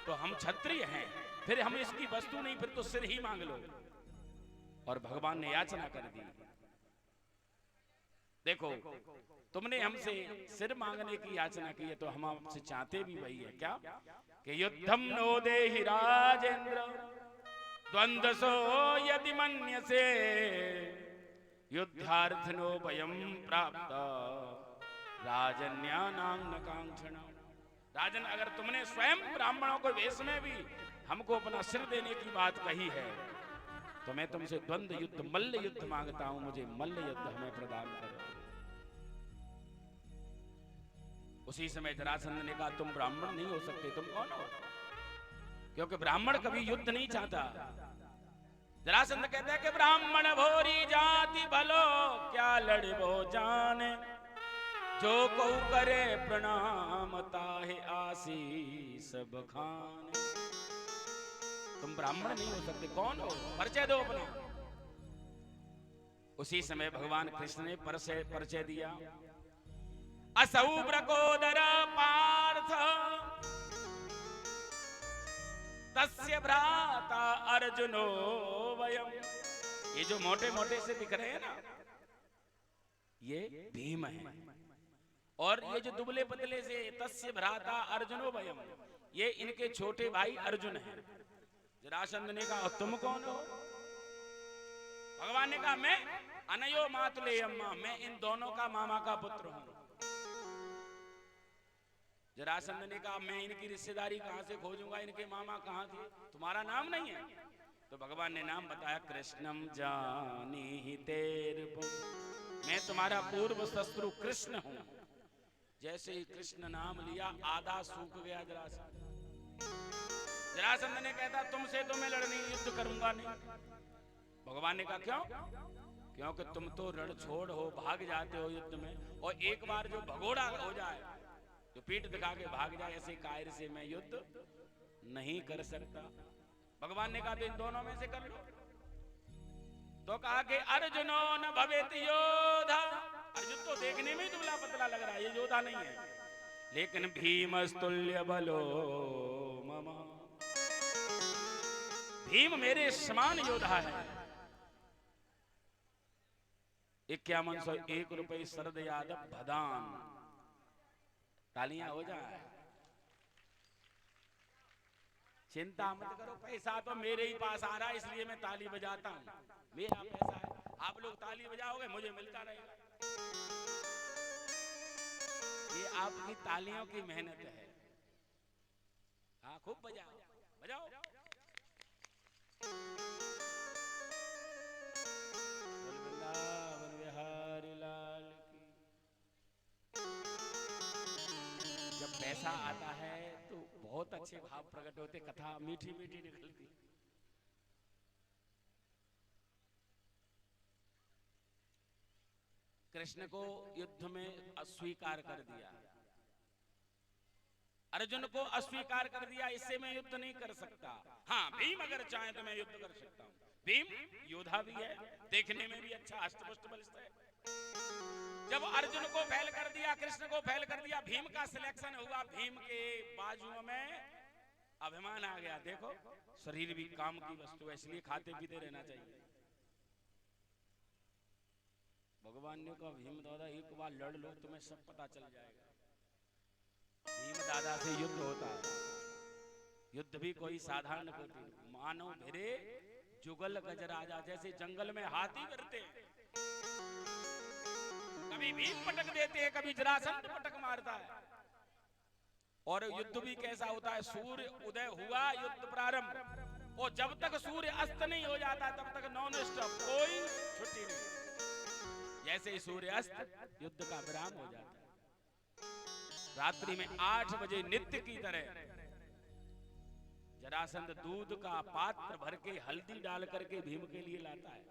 तो हम क्षत्रिय हैं, फिर हम इसकी वस्तु नहीं, फिर तो सिर ही मांग लो। और भगवान ने याचना कर दी। देखो, तुमने हमसे सिर मांगने की याचना की है, तो हम आपसे चाहते भी वही है। क्या? कि युद्धम नो देहि राजेंद्र द्वंद्वसो यदि मन्यसे युद्धार्थनो भयम प्राप्त राजन्यानां न कांक्षणा। राजन, अगर तुमने स्वयं ब्राह्मणों को वेश में भी हमको अपना सिर देने की बात कही है, तो मैं तुमसे द्वंद्व युद्ध, मल्ल युद्ध मांगता हूं। मुझे मल्ल युद्ध हमें प्रदान करो। उसी समय जरासंध ने कहा तुम ब्राह्मण नहीं हो सकते। तुम कौन हो? क्योंकि ब्राह्मण कभी युद्ध नहीं चाहता। जरासंध कहता है कि ब्राह्मण भोरी जाति भलो, क्या लड़बो जाने, जो को करे प्रणाम ताहे आशीष बखाने। तुम ब्राह्मण नहीं हो सकते। कौन हो? परिचय दो अपना। उसी समय भगवान कृष्ण ने परिचय दिया। असौ ब्रकोदर पार्थ तस्य भ्राता अर्जुनो वयम। ये जो मोटे मोटे से दिख रहे हैं ना, ये भीम है। और ये जो दुबले पतले से तस्य भ्राता अर्जुनो वयम, ये इनके छोटे भाई अर्जुन है। जरासंध ने कहा तुम कौन हो? भगवान ने कहा मैं अनयो मातुले अम्मा, मैं इन दोनों का मामा का पुत्र हूं। जरासंध ने कहा मैं इनकी रिश्तेदारी कहां से खोजूंगा, इनके मामा कहां थे, तुम्हारा नाम नहीं है? तो भगवान ने नाम बताया, कृष्णम जानी तेर, मैं तुम्हारा पूर्व शत्रु कृष्ण हूं। जैसे ही कृष्ण नाम लिया आधा सूख गया जरासंध। जरासंध ने कहता तुमसे तो मैं लड़ने युद्ध करूंगा नहीं। भगवान ने कहा क्यों? क्योंकि तुम तो रण छोड़ हो, भाग जाते हो युद्ध में, और एक बार जो भगोड़ा हो जाए, जो पीठ दिखा के भाग जाए, ऐसे कायर से मैं युद्ध नहीं कर सकता। भगवान ने कहा इन दोनों में से कर लो। तो कहा कि अर्जुनो न भवेत योधा, अर्जुन तो देखने में ही दुबला पतला लग रहा है, ये योद्धा नहीं है, लेकिन भीमस्तुल्य बलो मम, भीम मेरे समान योद्धा है। 5101 रुपए शरद यादव भदान, तालियां हो जाए। चिंता मत करो, पैसा तो मेरे ही पास आ रहा है, इसलिए मैं ताली बजाता हूं, मेरा पैसा है। आप लोग ताली बजाओगे मुझे मिलता रहेगा। ये आपकी तालियों की मेहनत है। हाँ खूब बजाओ, बजाओ। वृंदावन बिहारी लाल की। जब पैसा आता है तो बहुत अच्छे भाव प्रकट होते, कथा मीठी मीठी निकलती। कृष्ण को युद्ध में अस्वीकार कर दिया, अर्जुन को अस्वीकार कर दिया, इससे मैं युद्ध नहीं कर सकता। हाँ भीम अगर चाहे तो मैं युद्ध कर सकता हूं। भीम योद्धा भी है, देखने में भी अच्छा अष्टपुष्ट बलिष्ठ है। जब अर्जुन को फेल कर दिया, कृष्ण को फेल कर दिया, भीम का सिलेक्शन हुआ। भीम के बाजुओं में अभिमान आ गया, देखो शरीर भी काम की वस्तु है, इसलिए खाते पीते रहना चाहिए। भगवान ने कहा भीम दादा एक बार लड़ लो, तुम्हें सब पता चल जाएगा। भीम दादा से युद्ध होता है, युद्ध भी कोई साधारण कोटि, मानो भिरे जुगल गजराजा, जैसे जंगल में हाथी गिरते, कभी भीम पटक देते हैं, कभी जरासंध पटक मारता है। और युद्ध भी कैसा होता है, सूर्य उदय हुआ युद्ध प्रारंभ, और जब तक सूर्य अस्त नहीं हो जाता तब तक नॉन स्टॉप, कोई छुट्टी नहीं। जैसे ही सूर्य अस्त युद्ध का विराम हो जाता है। रात्रि में 8 बजे नित्य की तरह जरासंध दूध का पात्र भर के हल्दी डाल करके भीम के लिए लाता है,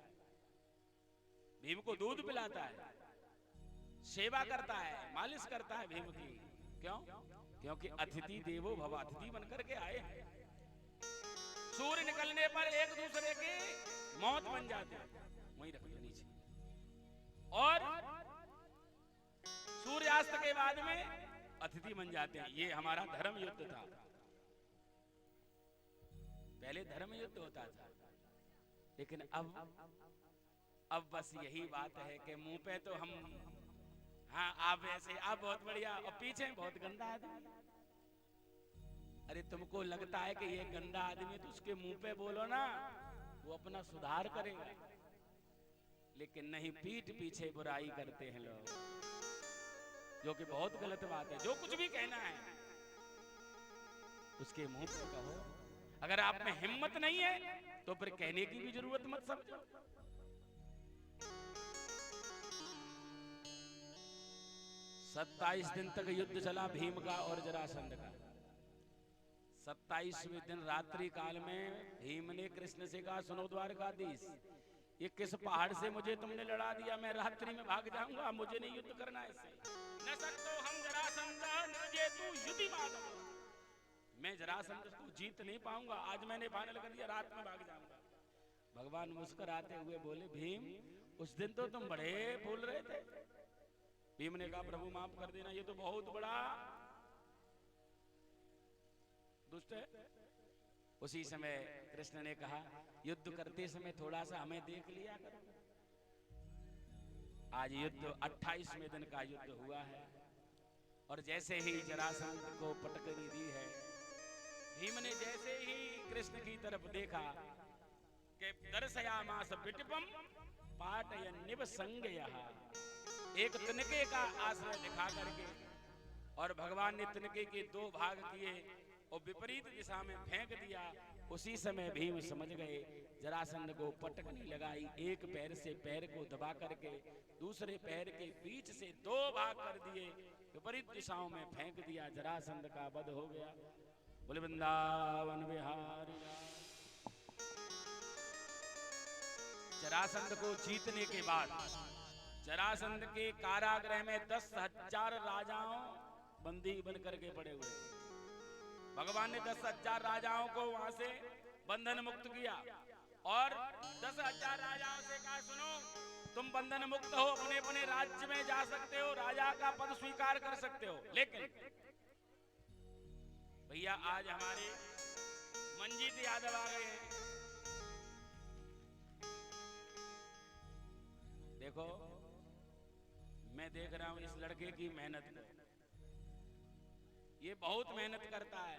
भीम को दूध पिलाता है, सेवा करता है, मालिश करता है भीम की। क्यों? क्योंकि अतिथि देवो भव, अतिथि बनकर के आए हैं। सूर्य निकलने पर एक दूसरे के मौत बन जाते हैं, वहीं रख दो नीचे, और सूर्यास्त के बाद में अतिथि बन जाते हैं। ये हमारा धर्म युद्ध था, पहले धर्म युद्ध होता था, लेकिन अब बस यही बात है कि मुंह पे तो हम, हाँ आप ऐसे, आप बहुत बढ़िया, और पीछे बहुत गंदा आदमी। अरे तुमको लगता है कि ये गंदा आदमी, तो उसके मुंह पे बोलो ना, वो अपना सुधार करेगा। लेकिन नहीं, पीठ पीछे बुराई करते हैं लोग, जो कि बहुत गलत बात है। जो कुछ भी कहना है उसके मुंह पे कहो। अगर आप में हिम्मत नहीं है तो फिर कहने की भी जरूरत मत समझो। 27 दिन तक युद्ध चला भीम का और जरासंध का। 27वें दिन रात्रि काल में भीम ने कृष्ण से कहा, सुनो द्वारकाधीश, ये किस पहाड़ से मुझे तुमने लड़ा दिया, मैं रात्रि में भाग जाऊंगा, मुझे नहीं युद्ध करना इससे। न सकतो हम जरासंध जेतु युद्धि माधव, मैं जरासंध को जीत नहीं पाऊंगा, आज मैंने फाइनल कर दिया, रात में भाग जाऊंगा। भगवान मुस्कुराते हुए बोले, भीम उस दिन तो तुम बड़े फूल रहे थे। भीम ने कहा, प्रभु माफ कर देना, ये तो बहुत बड़ा दुष्ट है। उसी समय कृष्ण ने कहा युद्ध करते समय थोड़ा सा हमें देख लिया करो। आज युद्ध 28वें दिन का युद्ध हुआ है और जैसे ही जरासंध को पटकनी दी है, भीम ने जैसे ही कृष्ण की तरफ देखा कि दर्शयामास विटिपम पाटयन्निव संज्ञयः, एक तिनके का आश्रय दिखा करके और भगवान ने तिनके के 2 भाग किए और विपरीत दिशा में फेंक दिया। उसी समय भीम समझ गए जरासंध को पटकनी लगाई, एक पैर से पैर को दबा करके दूसरे पैर के बीच से 2 भाग कर दिए, विपरीत दिशाओं में फेंक दिया। जरासंध का वध हो गया। बोले वृंदावन बिहारी। जरासंध को जीतने के बाद जरासंध के कारागृह में 10,000 राजाओं बंदी बन करके पड़े हुए। भगवान ने 10,000 राजाओं को वहां से बंधन मुक्त किया और 10,000 राजाओं से कहा सुनो, तुम बंधन मुक्त हो, अपने अपने राज्य में जा सकते हो, राजा का पद स्वीकार कर सकते हो, लेकिन भैया आज हमारे मंजीत यादव आ गए हैं। देखो मैं देख रहा हूं इस लड़के की मेहनत को, ये बहुत मेहनत करता है,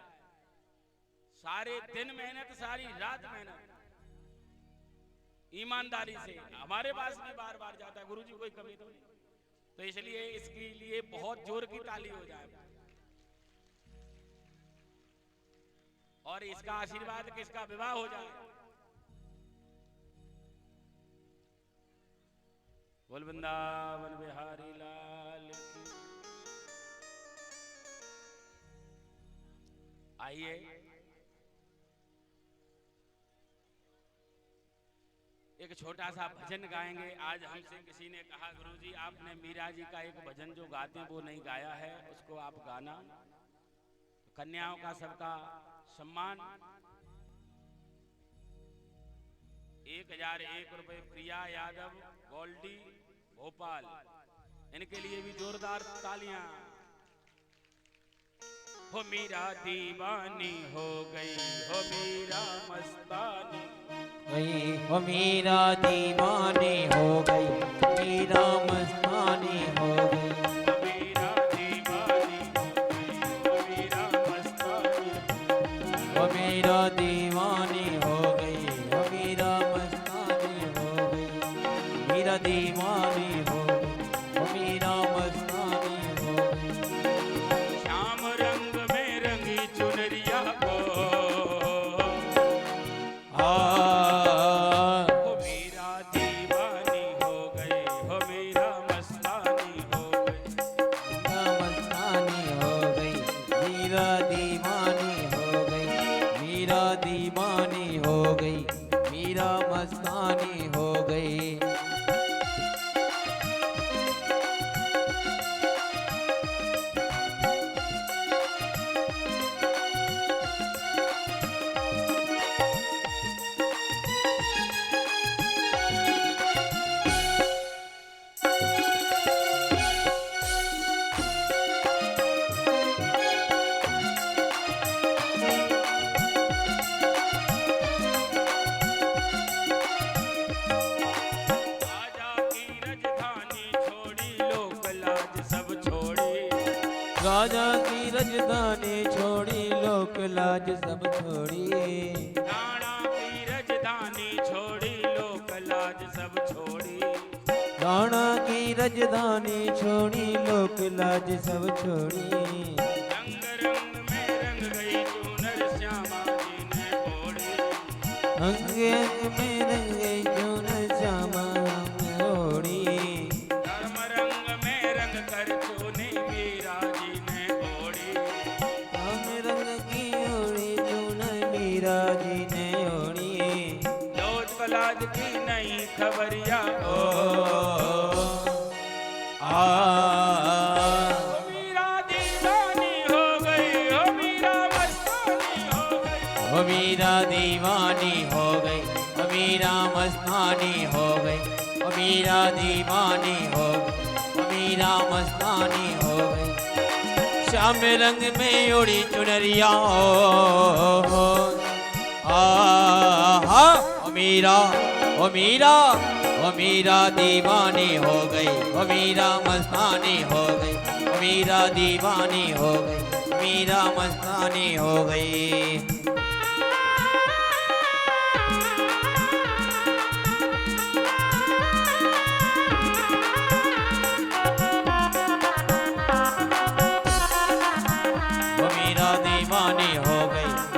सारे दिन मेहनत, सारी रात मेहनत, ईमानदारी से हमारे पास भी बार बार जाता है, गुरुजी कोई कमी तो नहीं, तो इसलिए इसके लिए बहुत जोर की ताली हो जाए और इसका आशीर्वाद किसका विवाह हो जाए। बोल वृंदावन बिहारी लाल की। आइए एक छोटा सा भजन गाएंगे। आज हमसे किसी ने कहा गुरुजी आपने मीरा जी का एक भजन जो गाते हैं वो नहीं गाया है, उसको आप गाना। तो कन्याओं का सबका सम्मान 1001 रुपए प्रिया यादव गोल्डी भोपाल, इनके लिए भी जोरदार तालियां। हो मीरा दीवानी हो गई, हो मीरा मस्तानी गई, हो मीरा दीवानी हो गई, मीरा मस्तानी हो गई, मीरा दीवानी हो गई, हो मीरा मस्तानी, हो मीरा दीवानी हो गई, हो मीरा मस्तानी हो गई, मीरा दीवानी हो गई, हो मीरा मस्तानी हो गई। श्याम रंग में रंगी चुनरिया को हो मीरा दीवानी हो गई, हो मीरा मस्तानी हो गई, मस्तानी हो गई, मीरा दीवानी हो गई, मीरा दीवानी हो गई, मीरा मस्तानी हो गई। राजा की राजधानी छोड़ी लोक लाज सब छोड़ी, राणा की राजधानी छोड़ी लोक लाज सब छोड़ी, राणा की राजधानी छोड़ी लोक लाज सब छोड़ी। रंग रंग में रंग गई चूनर श्यामा जी ने ओढ़ी, अंग अंग में रंग गई चूनर श्यामा ने ओढ़ी, धर्म रंग में रंग कर चूनी मीरा जी ने ओढ़ी, हम रंग की ओढ़ी चूनर मीरा जी ने ओढ़ी, लोज लाज की नहीं खबरिया ओ आ मीरा दीवानी हो गई, हो मीरा मस्तानी हो गई, ओ मीरा दीवानी हो गई, ओ मीरा मस्तानी हो गई, ओ मीरा दीवानी हो गई, ओ मीरा मस्तानी हो गई। श्याम रंग में उड़ी चुनरिया आहा ओ मीरा ओ मीरा ओ मीरा दीवानी हो गई, ओ मीरा मस्तानी हो गई, ओ मीरा दीवानी हो गई, मीरा मस्तानी हो गई।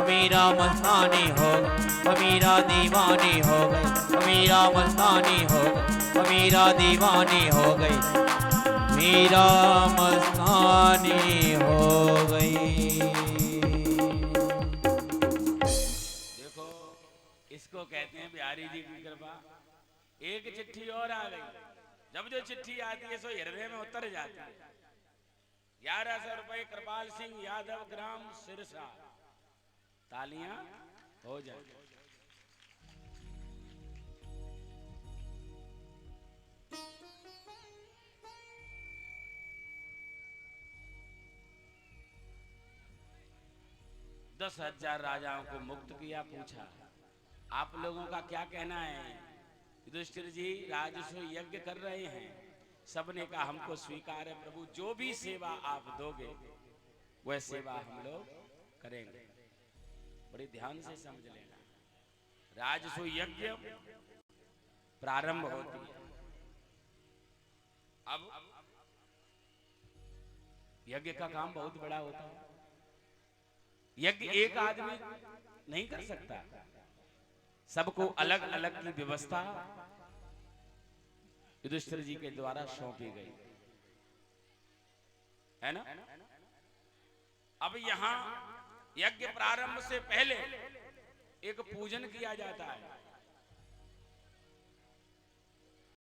मीरा मस्तानी हो गई, मीरा दीवानी हो गई, मीरा मस्तानी हो गई, मीरा दीवानी हो गई, मीरा मस्तानी हो गई। देखो इसको कहते हैं बिहारी जी की कृपा। एक चिट्ठी और आ गई। जब जो चिट्ठी आती है सो हृदय में उतर जाती है। 1100 रुपए कृपाल सिंह यादव ग्राम सिरसा। तालियां हो जाए। दस 10,000 राजाओं को मुक्त किया। पूछा आप लोगों का क्या कहना है? युधिष्ठिर जी राजस्व यज्ञ कर रहे हैं। सबने कहा हमको स्वीकार है प्रभु, जो भी सेवा आप दोगे वह सेवा हम लोग करेंगे। बड़े ध्यान से समझ लेना, राजस्व यज्ञ प्रारंभ होती है। अब यज्ञ का काम बहुत बड़ा होता है। यज्ञ एक आदमी नहीं कर सकता, सबको अलग अलग की व्यवस्था युधिष्ठिर जी के द्वारा सौंपी गई है ना। अब यहां यज्ञ प्रारंभ से पहले एक पूजन किया जाता है।